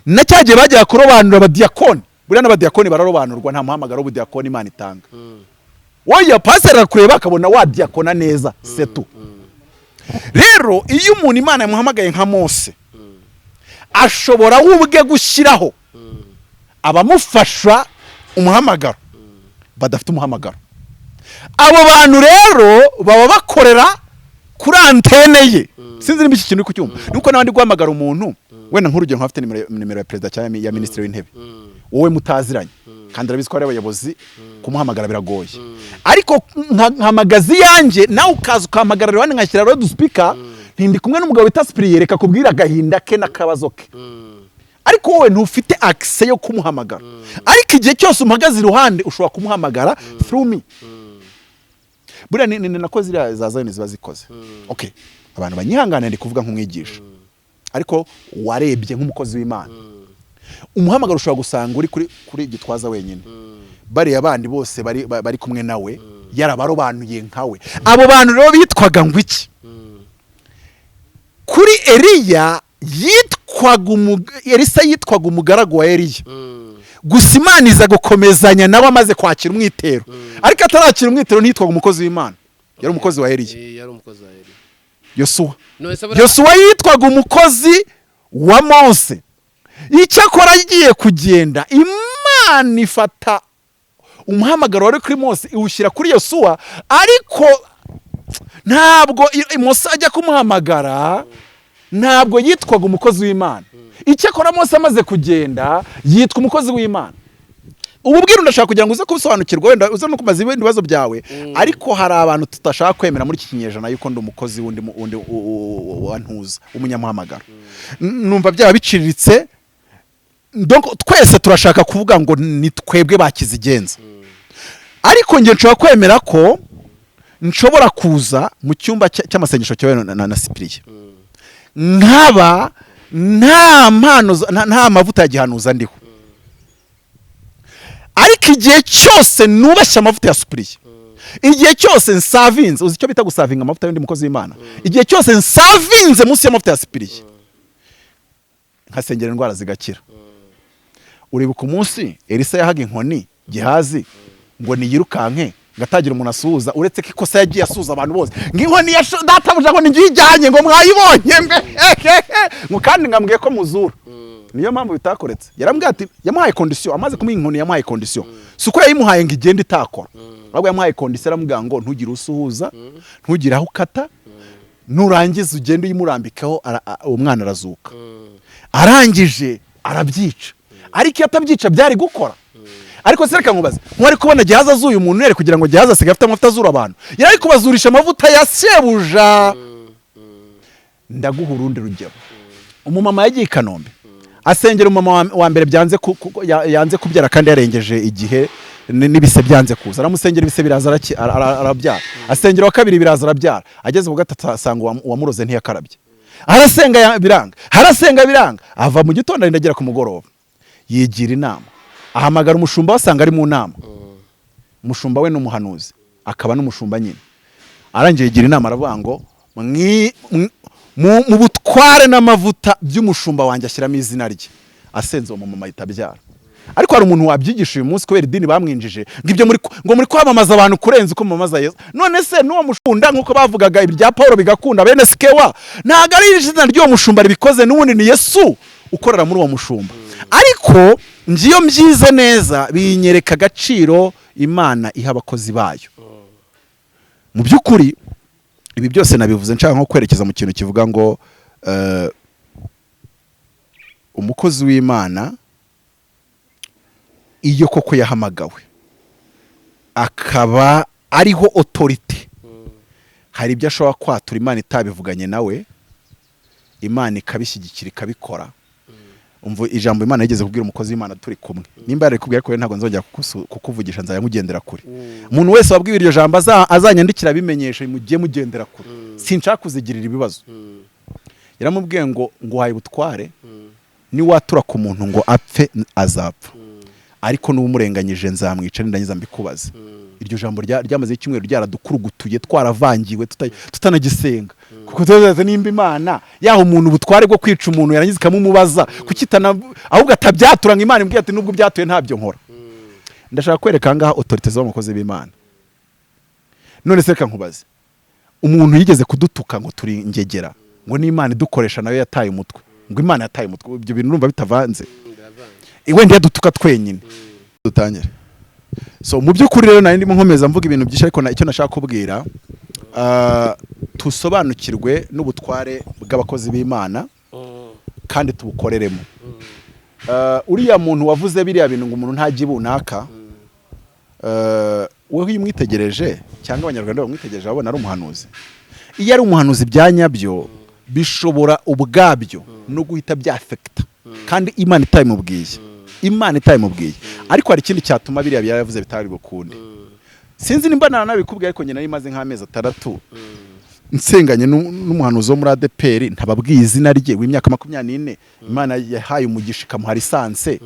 Nacyagiye bajya kurobanura abadiakoni. Buriya n'abadiakoni bararobanurwa, nta muhamagaro w'ubudiakoni Imana itanga. Wowe pastor akureba akabona wa diakona neza setu. Rero iyo umuntu Imana yamuhamagaye nka Mose, ashobora ubwe gushyiraho abamufasha umuhamagaro badafite umuhamagaro. Abo bantu rero baba bakorera kuri antene ye. Sinzi niba iki kintu uri kucyumva. Nuko nabandi guhamagara umuntu wenda nk'urugero nkafite nimero ya president cyangwa ya ministre w'intebe, wowe mutaziranye kandi arabizi ko ari abayobozi, kumuhamagara biragoye. Ariko nkamagazi yanjye nawe ukaza ukahamagara rero nkashyira road speaker, ntindi kumwe n'umugabo wita Cyprien reka kubwira agahinda ke n'akabazo ke ariko wowe ntufite access yo kumuhamagara ariko igihe cyose umuhagaze iruhande ushobora kumuhamagara through me buriya ni nakoze ziriya za zone ziba zikoze okay abantu banyihangana ndi kuvuga nk'umwigisha ariko warebye nk'umukozi w'Imana umuhamagaro ushobora gusanga uri kuri Gitwaza wenyine bari abandi bose bari kumwe nawe yarabarobanuye nkawe abo bantu rero bitwaga ngo iki kuri Eliya Elisa yitwaga umugaragu wa Eliya gusa Imana iza gukomezanya nawe amaze kwakira umwitero ariko atarakira umwitero ntitwaga umukozi w'Imana yari umukozi wa Eliya Yosuwa yitwaga umukozi wa Mose icyakora agiye kugenda Imana ifata umuhamagaro wari kuri Mose iwushyira kuri Yosuwa ariko ntabwo Mose ajya kumuhamagara ntabwo yitwaga umukozi w'Imana icyakora Mose amaze kugenda yitwa umukozi w'Imana ubu bwira ndashaka kugira ngo uze kubisobanukirwa wenda uze no kumaza ibindi bibazo byawe ariko hari abantu tutashaka kwemera muri iki kinyejana yuko ndi umukozi wundi wantuza umunyamuhamagaro numva byaba biciriritse donc twese turashaka kuvuga ngo ni twebwe bakizigenza ariko nge nshobora kwemera ko nshobora kuza mu cyumba cy'amasengesho cyawe na Cyprien nkaba nta mavuta ya gihanuza ndiho ariko igihe cyose nubashya amavuta ya Cyprien igihe cyose nsavinze uzi icyo bita gusavinga amavuta y'undi mukozi w'Imana igihe cyose nsavinze munsi y'amavuta ya Cyprien nkasengera indwara zigakira uribuka umunsi Elisa yahaga inkoni Gihazi ngo niyirukanke ngatagira umuntu asuhuza uretse ko ikosa yagiye asuhuza abantu bose ng'inkoni ya databuja ngo nigijyanye ngo mwayibonye ngo kandi ngambwiye ko muzura niyo mpamvu bitakoretse yarambwiye ati yamuhaye condition amaze kumuha inkoni yamuhaye condition suko yayimuhaye ngo igende itakora ahubwo yamuhaye condition aramubwira ngo ntugire usuhuza ntugire aho ukata nurangiza ugende uyimurambikaho umwana arazuka arangije arabyica ariko iyo atabyica byari gukora ariko sereka nkubaze mwari kubona Gihazi azuye umuntu yari kugira ngo Gihazi asiga afite amavuta azura abantu yari kubazurisha amavuta ya sebuja ndaguha urundi rugero umumama yagiye Kanombe asengera umumama wa mbere yanze kubyara kandi yarengeje igihe n'ibise byanze kuza aramusengera ibise biraza arabyara asengera wa kabiri biraza arabyara ageze ku gatatu asanga uwamuroze ntiyakarabye arasenga biranga ava mu gitondo ndagera ku mugoroba yigira inama ahamagara umushumba wasanga ari mu nama umushumba we n'umuhanuzi akaba n'umushumba nyine arangiye yigira inama aravuga ngo mu butware n'amavuta by'umushumba wanjye ashyiramo izina rye asenze uwo mumama yitabyara ariko hari umuntu wabyigisha uyu munsi kubera idini bamwinjije ngo muri kwamamaza abantu kurenza uko mumamaza Yesu none se n'uwo mushunda nk'uko bavugaga ibya Paulo bigakunda bene Sikewa ntabwo ari izina ry'uwo mushumba ribikoze n'ubundi ni Yesu ukorera muri uwo mushumba ariko ngiyo mbyize neza binyereka agaciro Imana iha abakozi bayo mu by'ukuri ibi byose nabivuze nshaka nko kwerekeza mu kintu kivuga ngo umukozi w'Imana iyo koko yahamagawe akaba ariho autority hari ibyo ashobora kwatura Imana itabivuganye nawe Imana ikabishyigikira ikabikora umva ijambo Imana yigeze kubwira umukozi w'Imana turi kumwe nimba yari kubwira ko ntago nzongera kukuvugisha nzaya mugendera kure umuntu wese wabwiye iryo jambo azanyandikira bimenyesha mugiye mugendera kure sinshaka kuzigirira ibibazo yaramubwiye ngo haye butware ni watura ku muntu ngo apfe azapfa ariko n'umurenganyije nzamwica ndangiza mbikubaza iryo jambo ryamaze icyumweru ryaradukurugutuye twaravangiwe tutanagisenga kuko tuzaze nimba Imana yaho umuntu butware bwo kwica umuntu yarangiza kamumubaza kukitana ahubwo atabyatura ngo Imana imbwiye ati nubwo byatuye ntabyo nkora ndashaka kwereka ngaha autorité z'abakozi b'Imana none se reka nkubaze umuntu yigeze kudutuka ngo turi ngegera ngo n'Imana idukoresha nayo yataye umutwe ngo Imana yataye umutwe ibyo bintu urumva bitavanze wenda yadutuka twenyine dutangire so mu by'ukuri rero nari ndimo nkomeza mvuga ibintu byinshi ariko icyo nashaka kubwira tusobanukirwe n'ubutware bw'abakozi b'Imana kandi tubukoreremo uriya muntu wavuze biriya bintu ngo umuntu ntajye bunaka wewe uyimwitegereje cyangwa abanyarwanda bamwitegereje babona ari umuhanuzi iyo ari umuhanuzi byanyabyo bishobora ubwabyo no guhita byafekta kandi Imana itayimubwiye ariko hari ikindi cyatuma biriya byavuze bitari bukunde. Sinzi nimba nabikubwiye ariko nyina imaze nk'amezi 6 nsenganye n'umuhanuzi wo muri ADPR ntababwiye izina rye w'imyaka 24 Imana yahaye umugisha ikamuha lisanse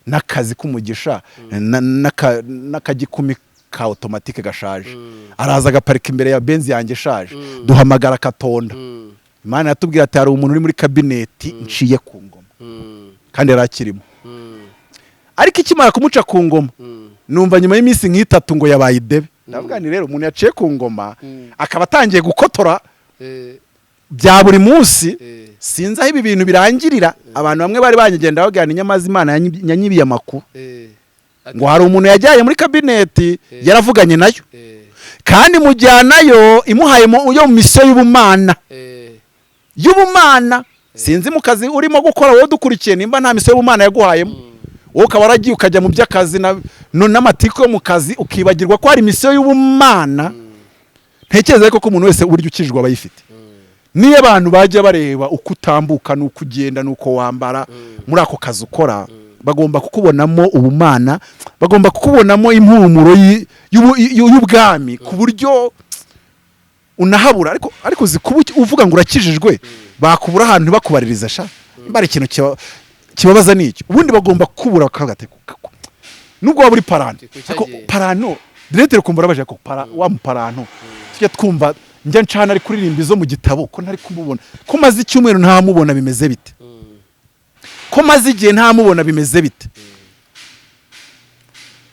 n'akazi k'umugisha n'akagikumi ka automatique gashaje araza agaparika imbere ya benzi yanjye shaje duhamagara Katonda. Imana yatubwira ati hari umuntu uri muri kabineti nciye ku ngoma kandi yarakirimo ariko ikimara kumuca ku ngoma numva nyuma y'iminsi nk'itatu ngo yabaye idebe. Ndavuga ni rero umuntu yaciye ku ngoma akaba atangiye gukotora bya buri munsi sinzi aho ibi bintu birangirira. Abantu bamwe bari banyigenda bagana inyamazi Imana yanyibiye amakuru ngo hari umuntu yajyaye muri kabineti yaravuganye nayo kandi mujyanayo imuhaye yo mu misiyo y'ubumana sinzi mu kazi urimo gukora wowe dukurikiye nimba nta misiyo y'ubumana yaguhayemo wowe ukaba waragiye ukajya mu by'akazi n'amatiko yo mu kazi ukibagirwa ko hari misiyo y'ubumana. Ntekereza ko umuntu wese uburyo ukijwe aba yifite. Niyo abantu bajya bareba uko utambuka n'uko ugenda n'uko wambara muri ako kazi ukora bagomba kukubonamo ubumana, bagomba kukubonamo impumuro y'ubwami ku buryo unahabura ariko uvuga ngo urakijijwe bakubura ahantu ntibakubaririza sha bari ikintu kibabaza n'icyo ubundi bagomba kubura kagateko nubwo waba uri parano ariko parano directeur kumbura baje ko wa muparano tujya twumva njya ncana ari kuririmba izo mu gitabo ko ntari kumubona ko maze icyumweru nta mubona bimeze bite ko maze igihe nta mubona bimeze bite.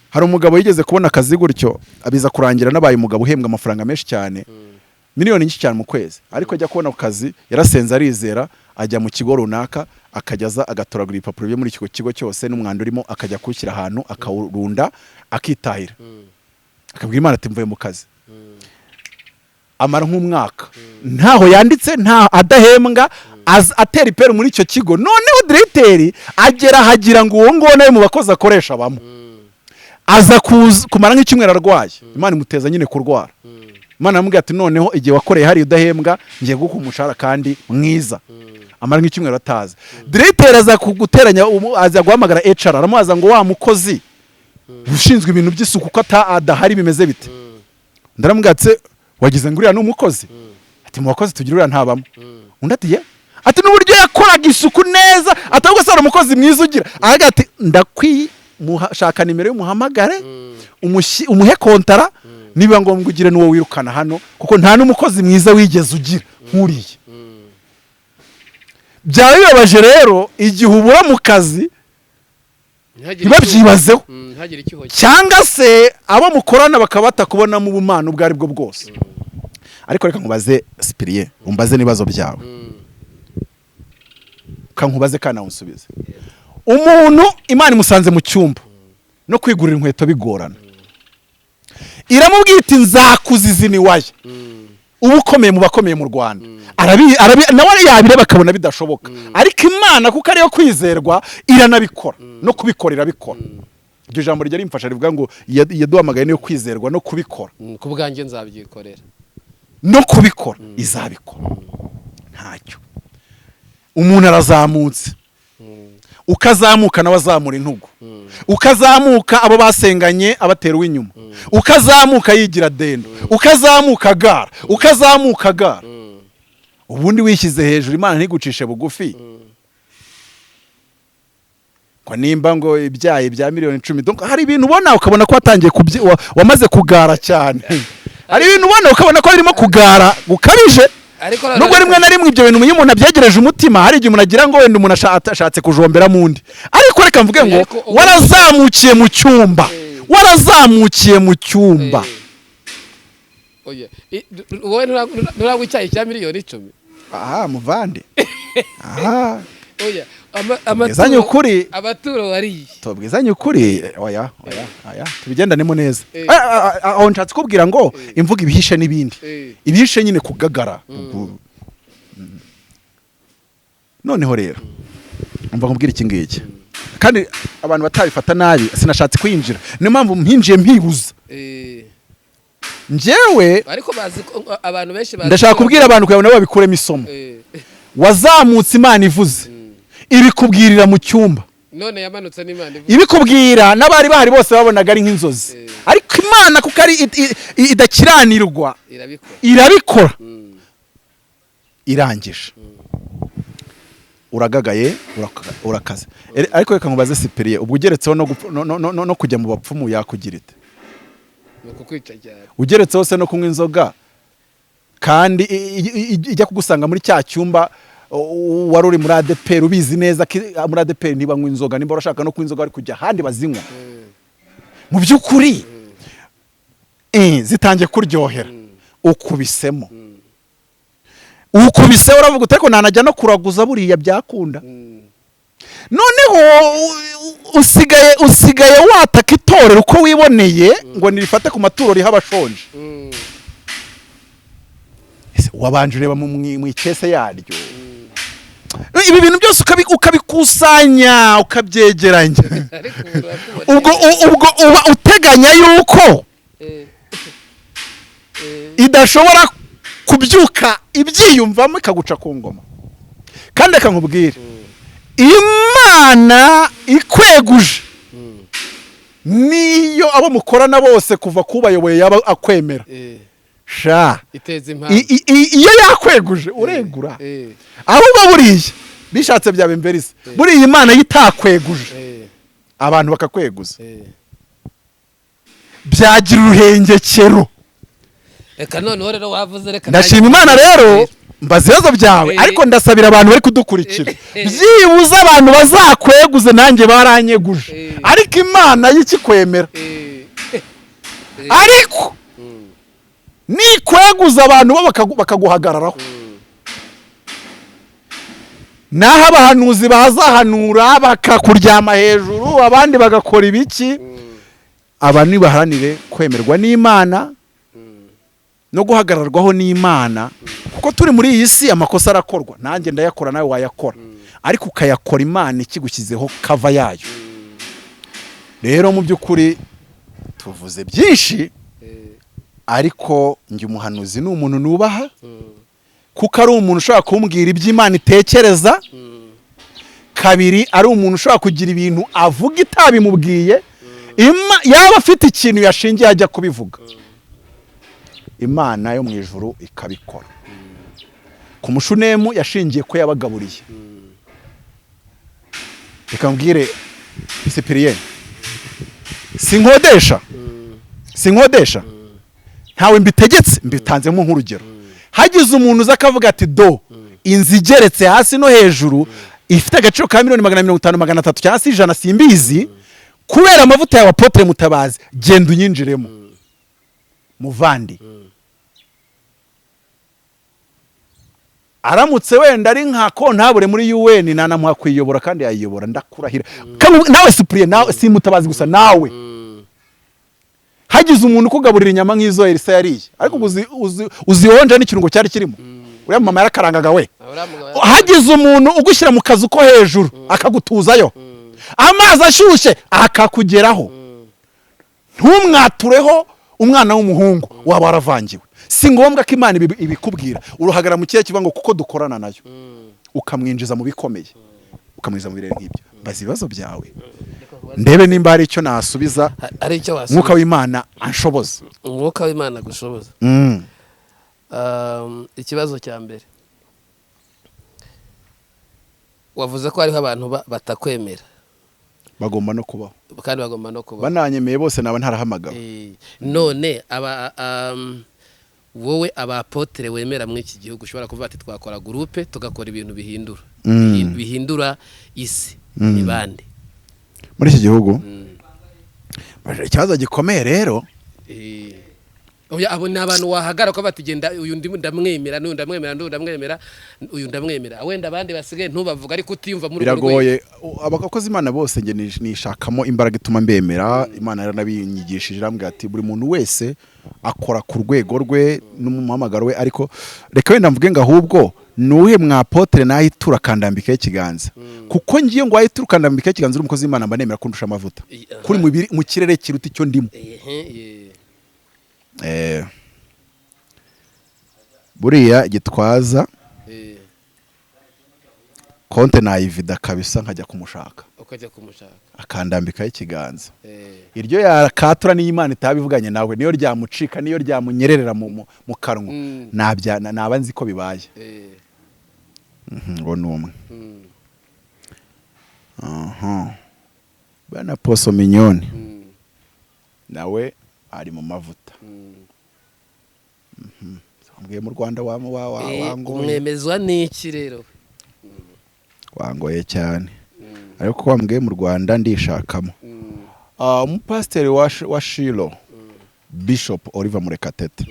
Hari umugabo yigeze kubona akazi gutyo abiza kurangira nabaye umugabo uhembwa amafaranga menshi cyane miliyoni nyinshi cyane mu kwezi ariko ajya kubona akazi yarasenze arizera ajya mu kigo runaka akajyaza agatoragura ibipapuro byo muri icyo kigo cyose n'umwanda urimo akajya kushyira ahantu akawurunda akitahira akabwira Imana ati mvuye mu kazi amara nk'umwaka ntaho yanditse nta adahembwa atera ipera muri icyo kigo. Noneho directeur agera hagira ngo uwo ngo nawe mu bakozi akoresha bamo aza kumara nk'icyumweru arwaye Imana imuteza nyine kurwara. Imana yamubwira ati noneho igihe wakoreye hari udahembwa ngiye guha umushahara kandi mwiza. Amara nk'icyumweru ataza directeur aza kuguteranya aza guhamagara HR aramubaza ngo wa mukozi ushinzwe ibintu by'isuku ko adahari bimeze bite. Ndaramubwira ati wagize nguriya n'umukozi ati mu bakozi tugirira ntabamo undi ati n'uburyo yakoraga isuku neza atabwo se umukozi mwiza ugira araga ati mushaka nimero y'umuhamagare umuhe kontara niba ngombwa ugire n'uwo wirukana hano kuko nta n'umukozi mwiza wigeze ugira nkuriye. Byaba bibabaje rero igihe ubura mu kazi ntibabyibazeho cyangwa se abo mukorana bakaba batakubonamo ubumana ubwo ari bwo bwose. Ariko reka nkubaze Cyprien umbaze nibazo byawe kankubaze kana unsubize. Umuntu Imana imusanze mu cyumba no kwigurira inkweto bigorana iramubwira iti nzakuzizini waye ubu ukomeye mu bakomeye mu Rwanda nawe yabire bakabona bidashoboka ariko Imana kuko ariyo kwizerwa iranabikora no kubikora irabikora. Iryo jambo ryo rimfasha rivuga ngo yaduhamagaye niyo kwizerwa no kubikora ku bwanjye nzabyikorera no kubikora izabikora ntacyo. Umuntu arazamutse ukazamuka nawe azamura intugu ukazamuka abo basenganye abatera w'inyuma ukazamuka yigira dendo ukazamuka gara ubundi wishyize hejuru Imana ntigucishe bugufi kwa nimba ngo ibyaye bya miliyoni 10 donc hari ibintu ubona ukabona ko watangiye wamaze kugara cyane hari ibintu ubona ukabona ko birimo kugara gukabije nubwo rimwe na rimwe ibyo bintu umuntu abyegereje umutima hari igihe umuntu agira ngo wenda umuntu ashatse kujombera mundi ariko reka mvuge ngo warazamukiye mu cyumba oya wowe nturagwa icyayi cya miliyoni 10 aha muvande aha oya Bwizanye ukuri abaturo wariye tubwizanye ukuri oya tubigendanemo neza aho nshatse kubwira ngo imvuga ibihishe n'ibindi ibihishe nyine kugagara noneho rero umva nkubwira iki ngiki kandi abantu batabifata nabi sinashatse kwinjira niyo mpamvu mpinjiye mpibuza njyewe ariko bazi abantu benshi ndashaka kubwira abantu kugira ngo babikuremo isomo wazamutse Imana ivuze ibikubwirira mu cyumba none yamanutse n'Imana ivuze ibikubwira n'abari bahari bose babonaga ari nk'inzozi ariko Imana kuko ari idakiranirwa irabikora irangije uragagaye urakaze ariko reka nkubaze Sipiriye ubwo ugeretseho no kujya mu bapfumu yakugira ite ugeretseho se no kunywa inzoga kandi ijya kugusanga muri cya cyumba wari uri muri ADPR ubizi neza muri ADPR ntibanywa inzoga nimba urashaka no kunywa inzoga bari kujya ahandi bazinywa mu by'ukuri zitangiye kuryohera ukubisemo uravuga uteko nanajya no kuraguza buriya byakunda noneho usigaye wataka itorero uko wiboneye ngo nirifate ku maturo riha abashonje wabanje ureba mu ikese yaryo ibi bintu byose ukabikusanya ukabyegeranya ubwo uba uteganya yuko idashobora kubyuka ibyiyumvamo ikaguca ku ngoma kandi reka nkubwire Imana ikweguje niyo abo mukorana bose kuva kubayoboye yaba akwemera sha iyo yakweguje uregura ahubwo buriya bishatse byabe mberize buriya Imana yitakweguje abantu bakakweguza byagira uruhengekero reka noneho rero wavuze reka ndashima Imana rero mbaza ibibazo byawe ariko ndasabira abantu bari kudukurikira byibuze abantu bazakweguze nanjye baranyeguje ariko Imana yikikwemera ariko nikweguza abantu bo bakaguhagararaho naho abahanuzi bazahanura bakakuryama hejuru abandi bagakora ibiki aba nibaharanire kwemerwa n'Imana no guhagararwaho n'Imana kuko turi muri iyi si amakosa arakorwa nanjye ndayakora nawe wayakora ariko ukayakora Imana ikigushyizeho kava yayo rero mu by'ukuri tuvuze byinshi ariko njye umuhanuzi ni umuntu nubaha kuko ari umuntu ushobora kumbwira iby'Imana itekereza kabiri ari umuntu ushobora kugira ibintu avuga itabimubwiye yaba afite ikintu yashingiye ajya kubivuga Imana yo mu ijuru ikabikora ku Mushunemu yashingiye ko yabagaburiye reka mbwire Sipiriye sinkodesha ntawe mbitegetse mbitanzemo nk'urugero hagize umuntu uza akavuga ati inzu igeretse hasi no hejuru ifite agaciro ka 150 300 cyangwa se 100 simbizi kubera amavuta ya Apotre Mutabazi genda unyinjiremo muvandi aramutse wenda ari nka kontabure muri UN nanamuha kwiyobora kandi yayiyobora ndakurahira nawe Sipiriye nawe si Mutabazi gusa nawe hagize umuntu kugaburira inyama nk'izo Elisa yariye ariko uzihonje n'ikirungo cyari kirimo uriya mama yarakarangaga we hagize umuntu ugushyira mu kazu ko hejuru akagutuzayo amazi ashyushye akakugeraho ntumwatureho umwana w'umuhungu waba waravangiwe si ngombwa ko Imana ibikubwira uruhagara mu kiye kiva ngo kuko dukorana nayo ukamwinjiza mu bikomeye ukamwiza mu birere nk'ibyo bazi ibibazo byawe ndebe nimba hari icyo nasubiza ari icyo wasubiza mwuka w'Imana anshoboza umwuka w'Imana gushoboza ikibazo cya mbere wavuze ko hariho abantu batakwemera bagomba no kubaho kandi bagomba no kubaho bananyemeye bose naba ntarahamagara none wowe abapotere wemera muri iki gihugu ushobora kuvuga ati twakora groupe tugakora ibintu bihindura isi ni bande muri iki gihugu ikibazo gikomeye rero abo ni abantu wahagara ko batugenda uyu ndamwemera n'uyu ndamwemera n'uyu ndamwemera uyu ndamwemera wenda abandi basigaye ntubavuga ariko utiyumva muri biragoye abakozi Imana bose nge nishakamo imbaraga ituma mbemera Imana yaranabinyigishije irambwira ati buri muntu wese akora ku rwego rwe n'umuhamagaro we ariko reka wenda mvuge ngo ahubwo nuhe mwapotre nahitura kandambika ikiganza kuko ngiye ngo ahitura kandambika ikiganza uri umukozi Imana mba nemera kundusha amavuta kuri mu kirere kiruta icyo ndimo buriya Gitwaza konte nayivida kabisa nkajya kumushaka ukajya kumushaka akandambikaho ikiganza iryo yakatura n'Imana itabivuganye nawe niyo ryamucika niyo ryamunyererera mu kanwa naba nzi ko bibaye ngo numwe bana poso mignone nawe ari mu mavuta mbwiye mu Rwanda wangoye umwemezwa n'iki rero wangoye cyane ariko wambwiye mu Rwanda ndishakamo umupasiteri wa Shilo Bishop Oliver Murekatete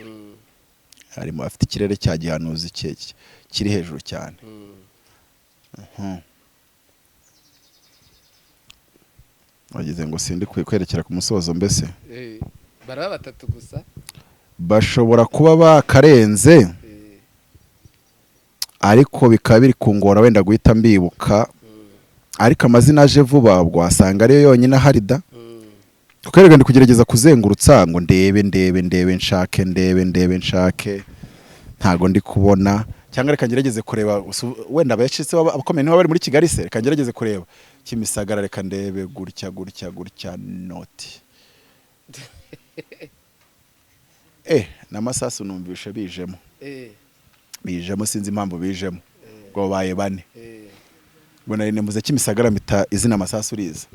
arimo afite ikirere cya gihanuzi kiri hejuru cyane wagize ngo sindi kwerekera ku musozo mbese baraba batatu gusa bashobora kuba bakarenze ariko bikaba biri kungora wenda guhita mbibuka ariko amazina aje vuba wasanga ariyo yonyine ahari da kuko ndi kugerageza kuzengurutsa ngo ndebe nshake ntago ndi kubona cyangwa reka ngerageze kureba wenda abashitse abakomeye niba bari muri Kigali se reka ngerageze kureba Kimisagara reka ndebe gutya noti n'amasasu numvishe bijemo sinzi impamvu bijemo ngo baye bane ngo nari nembuze Kimisagara mita izina amasasu uriza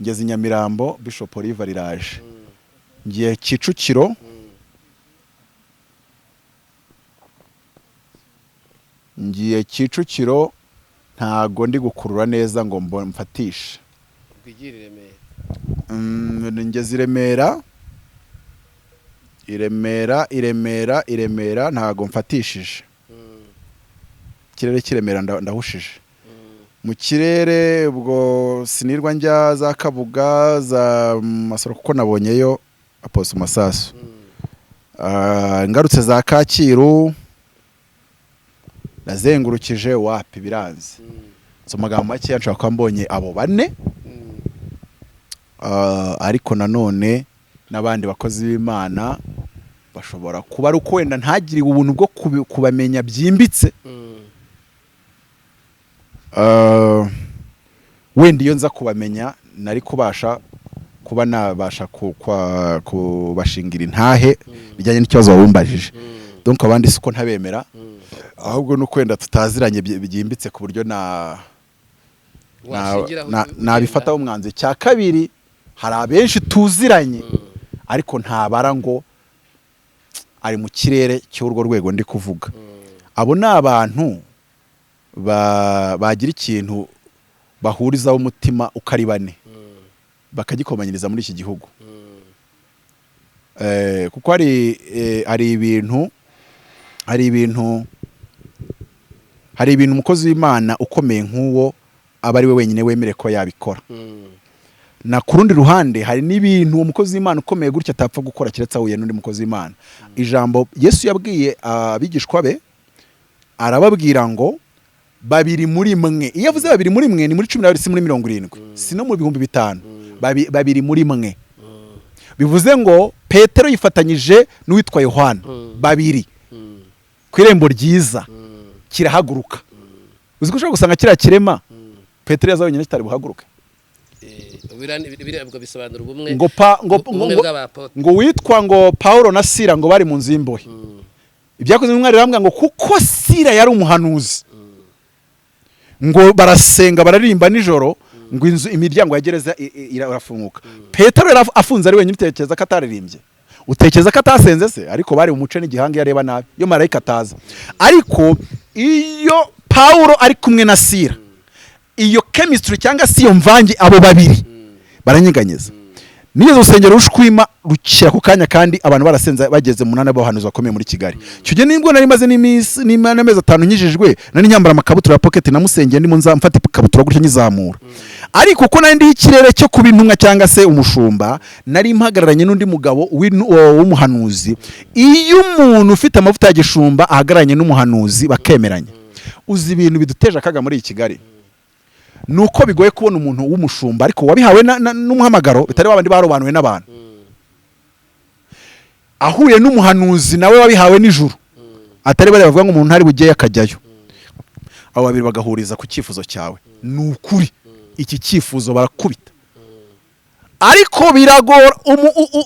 ngeze Nyamirambo Bishop Oliver riraje ngiye Kicukiro ntago ndi gukurura neza ngo mfatishe ngeze Iremera ntago mfatishije ikirere kiremera ndahushije mu kirere ubwo sinirwa njya za Kabuga za Masoro kuko nabonyeyo aposo masasu ngarutse za Kacyiru nazengurukije wapi biranze so magambo make nshaka ko mbonye abo bane ariko nanone n'abandi bakozi b'Imana bashobora kuba ari uko wenda ntagiriwe ubuntu bwo kubamenya byimbitse wenda iyo nza kubamenya nari kubasha kuba nabasha kubashingira intahe bijyanye n'ikibazo wabumbajije donc abandi siko ntabemera ahubwo nuko wenda tutaziranye byimbitse ku buryo nabifataho umwanzuro cya kabiri hari abenshi tuziranye ariko ntabara ngo ari mu kirere cy'urwo rwego ndi kuvuga abo ni abantu bagira ikintu bahurizaho umutima uko ari bane bakagikomanyiriza muri iki gihugu kuko hari ibintu umukozi w'Imana ukomeye nk'uwo aba ari we wenyine wemere ko yabikora na ku rundi ruhande hari n'ibintu umukozi w'Imana ukomeye gutya atapfa gukora kiretse ahuye n'undi mukozi w'Imana ijambo Yesu yabwiye abigishwa be arababwira ngo babiri muri mwe iyo avuze babiri muri mwe ni muri 12 si muri 70 si no mu 500 babiri muri mwe bivuze ngo Petero yifatanyije n'uwitwa Yohana babiri ku irembo ryiza kirahaguruka uziko ushobora gusanga kira kirema Petero yaza wenyine kitari buhaguruke birabwo bisobanura ubumwe ngo witwa ngo Paulo na Sila ngo bari mu nzu y'imbohe ibyakoze n'umwari rambwa ngo kuko Sila yari umuhanuzi ngo barasenga bararimba nijoro ngo inzu imiryango ya gereza irafunguka Petero yari afunze ari wenyine utekereza ko ataririmbye utekereza ko atasenze se ariko bari umuce n'igihanga yareba nabi yo marayika ataza ariko iyo Paulo ari kumwe na Sila iyo chemistry cyangwa si yo mvangi abo babiri baranyeganyeza niyo rusengero rushwima rukira ku kanya kandi abantu barasenza bageze munana bahanuza bakomeye muri Kigali cyo gihe nibwo nari maze n'amezi 5 nyijijwe nari nyambara amakabutura ya pocket namusengeye ndimo nzamfata ikabutura gutyo nyizamura ariko ko nandi ikirere cyo kubintumwa cyangwa se umushumba nari impagararanye n'undi mugabo w'umuhanuzi iyo umuntu ufite amavuta ya gishumba ahagararanye n'umuhanuzi bakemeranya uzi ibintu biduteje akaga muri Kigali nuko bigoye kubona umuntu w'umushumba ariko wabihawe n'umuhamagaro bitari wabandi barobanuwe n'abantu ahuye n'umuhanuzi nawe wabihawe n'ijuru atari bari bavuga ngo umuntu ntari bugiye akajyayo abo babiri bagahuriza ku cyifuzo cyawe ni ukuri iki cyifuzo barakubita ariko biragora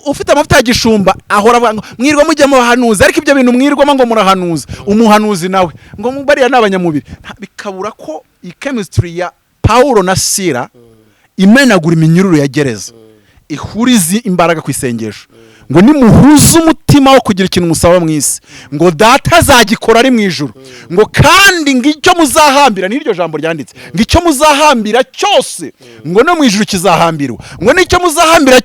ufite amavuta ya gishumba ahora avuga ngo mwirwa mujye mu bahanuzi ariko ibyo bintu mwirwamo ngo murahanuza umuhanuzi nawe ngo bariya n'abanyamubiri bikabura ko iyi chemistry ya Paulo na Sila imenagura iminyururu ya gereza ihuriza imbaraga ku isengesho ngo nimuhuze umutima wo kugira ikintu musaba mu isi ngo data azagikora ari mu ijuru ngo kandi ngicyo muzahambira n'iryo jambo ryanditse ngicyo muzahambira cyose ngo no mu ijuru kizahambirwa ngo nicyo muzahambira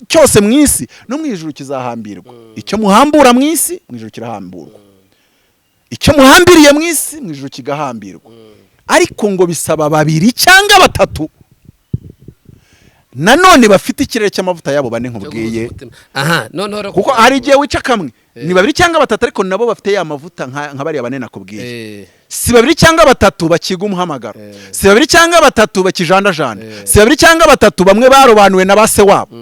cyose mu isi no mu ijuru kizahambirwa icyo muhambura mu isi mu ijuru kirahamburwa icyo muhambiriye mu isi mu ijuru kigahambirwa ariko ngo bisaba babiri cyangwa batatu nanone bafite ikirere cy'amavuta yabo bane nkubwiye kuko hari igihe wica kamwe ni babiri cyangwa batatu ariko nabo bafite ya mavuta nka bariya bane nakubwiye si babiri cyangwa batatu bakiga umuhamagaro si babiri cyangwa batatu bakijandajana si babiri cyangwa batatu bamwe barobanuwe na base wabo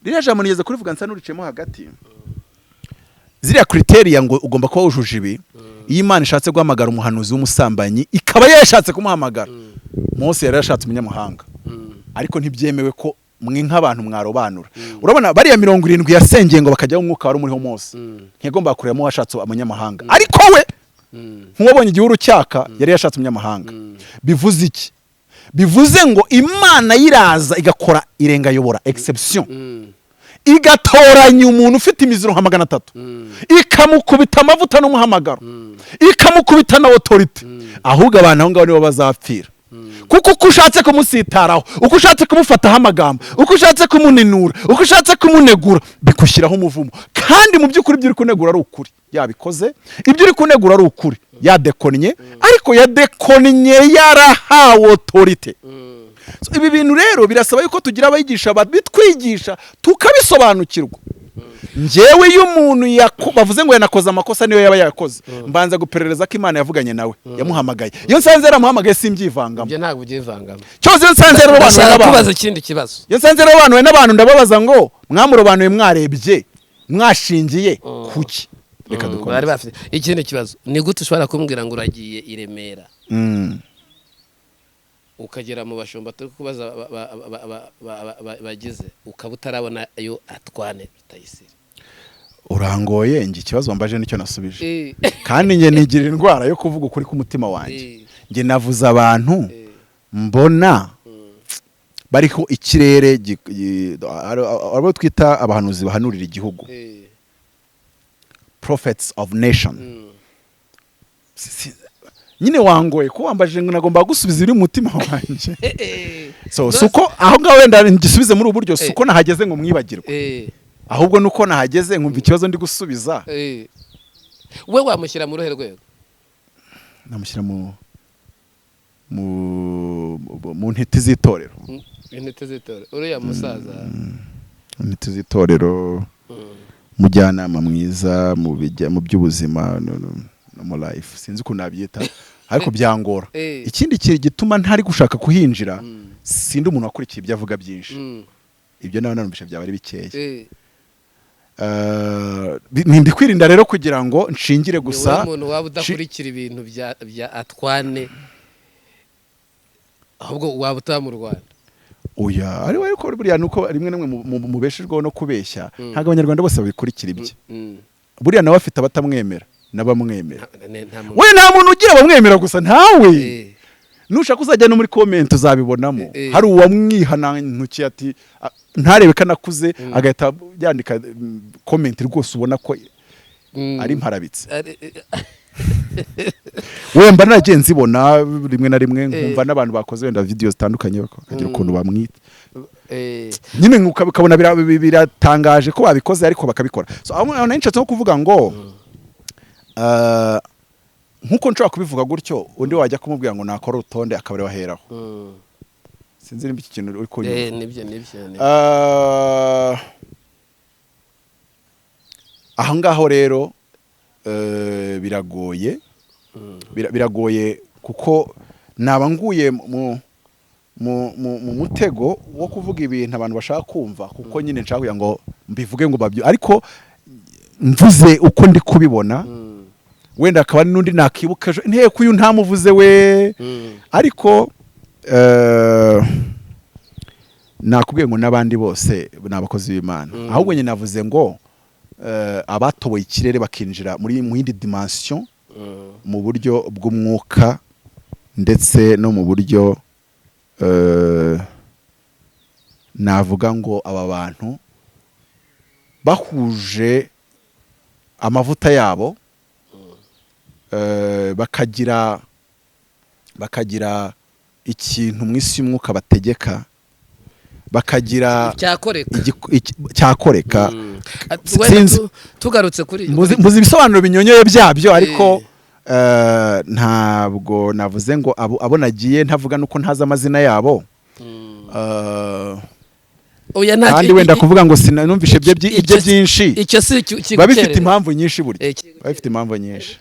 ririya jambo nigeze kurivuga nsa n'uricemo hagati ziriya kriteriya ngo ugomba kuba wujuje ibi iyo Imana ishatse guhamagara umuhanuzi w'umusambanyi ikaba yashatse kumuhamagara Mose yari yashatse umunyamahanga ariko ntibyemewe ko mwe nk'abantu mwarobanura urabona bariya 70 yasengeye ngo bakajyaho umwuka wari umuriho Mose ntiyagomba kuremo washatse umunyamahanga ariko we nk'uwabonye igihuru cyaka yari yashatse umunyamahanga bivuze iki bivuze ngo Imana yiraza igakora irengayobora exception igatoranya umuntu ufite imiziro nka 300 ikamukubita amavuta n'umuhamagaro ikamukubita na authority ahubwo abantu aho ngaho nibo bazapfira kuko uko ushatse kumusitaraho uko ushatse kumufataho amagambo uko ushatse kumuninura uko ushatse kumunegura bikushyiraho umuvumo kandi mu by'ukuri ibyo uri kunegura ari ukuri yabikoze ibyo uri kunegura ari ukuri yadekonnye ariko yadekonnye yarahawe authority ibi bintu rero birasaba yuko tugira abayigisha bitwigisha tukabisobanukirwa njyewe iyo umuntu bavuze ngo yanakoze amakosa niyo yaba yakoze mbanza guperereza ko Imana yavuganye nawe yamuhamagaye iyo nsanze yaramuhamagaye simbyivangamo ibyo ntabwo byivangamo cyose iyo nsanze rero abantu kubaza ikindi kibazo iyo nsanze rero abantu n'abantu ndababaza ngo mwamurobanuye mwarebye mwashingiye kuki reka dukora bari bafite ikindi kibazo ni gute ushobora kumbwira ngo uragiye i Remera ukagera mu bashumba turi kubaza bagize ukaba utarabona ayo atwane Rutayisire urangoye ngi ikibazo wambaje nicyo nasubije kandi nge nigira indwara yo kuvuga ukuri k'umutima wanjye nge navuze abantu mbona bariho ikirere abo twita abahanuzi bahanurira igihugu prophets of nation nyine wangoye ko wambaje ngo nagomba gusubiza iri mutima wanjye suko aho ngaho wenda ngisubize muri uburyo suko nahageze ngo mwibagirwe ahubwo nuko nahageze nkumva ikibazo ndi gusubiza we wamushyira mu ruhe rwego namushyira mu ntiti z'itorero intiti z'itorero uriya musaza intiti z'itorero mujyanama mwiza mu by'ubuzima no mu life sinzi uko nabyita ariko byangora ikindi gituma ntari gushaka kuhinjira sindi umuntu wakurikiye ibyo avuga byinshi ibyo nawe nanumvisha byaba ari bikeya ndi kwirinda rero kugira ngo nshingire gusa umuntu waba udakurikira ibintu bya atwane ahubwo waba utaba mu Rwanda oya ariko buriya nuko rimwe namwe mubeshejweho no kubeshya ntabwo abanyarwanda bose babikurikira ibye buriya nawe afite abatamwemera n'abamwemera we nta muntu ugira abamwemera gusa ntawe nushaka uzajya no muri comment uzabibonamo hari uwamwihanantukiye ati ntarebe kanakuze agahita yandika comment rwose ubona ko ari imparabitse wemba nagiye nzibona rimwe na rimwe nkumva n'abantu bakoze wenda video zitandukanye bakagira ukuntu bamwita nyine ukabona biratangaje ko babikoze ariko bakabikora so aho nayinshatse no kuvuga ngo nkuko nshobora kubivuga gutyo undi wajya kumubwira ngo nakora urutonde akabari waheraho sinzi nimba iki kintu uri kunyuma nibyo aho ngaho rero biragoye kuko nabanguye mu mutego wo kuvuga ibintu abantu bashaka kumva kuko nyine nshaka kugira ngo mbivuge ngo babyo ariko mvuze uko ndi kubibona wenda akaba n'undi nakibuka ejo inteko uyu ntamuvuze we ariko nakubwiye ngo n'abandi bose ni abakozi b'Imana ahubwo nyine navuze ngo abatoboye ikirere bakinjira mu yindi dimension mu buryo bw'umwuka ndetse no mu buryo navuga ngo aba bantu bahuje amavuta yabo bakagira ikintu mu isi y'umwuka bategeka bakagira cyakoreka tugarutse kuri muzi ibisobanuro binyonyoye byabyo ariko ntabwo navuze ngo abo nagiye ntavuga nuko ntazi amazina yabo kandi wenda kuvuga ngo sinanumvishe ibyo byinshi babifite impamvu nyinshi burya babifite impamvu nyinshi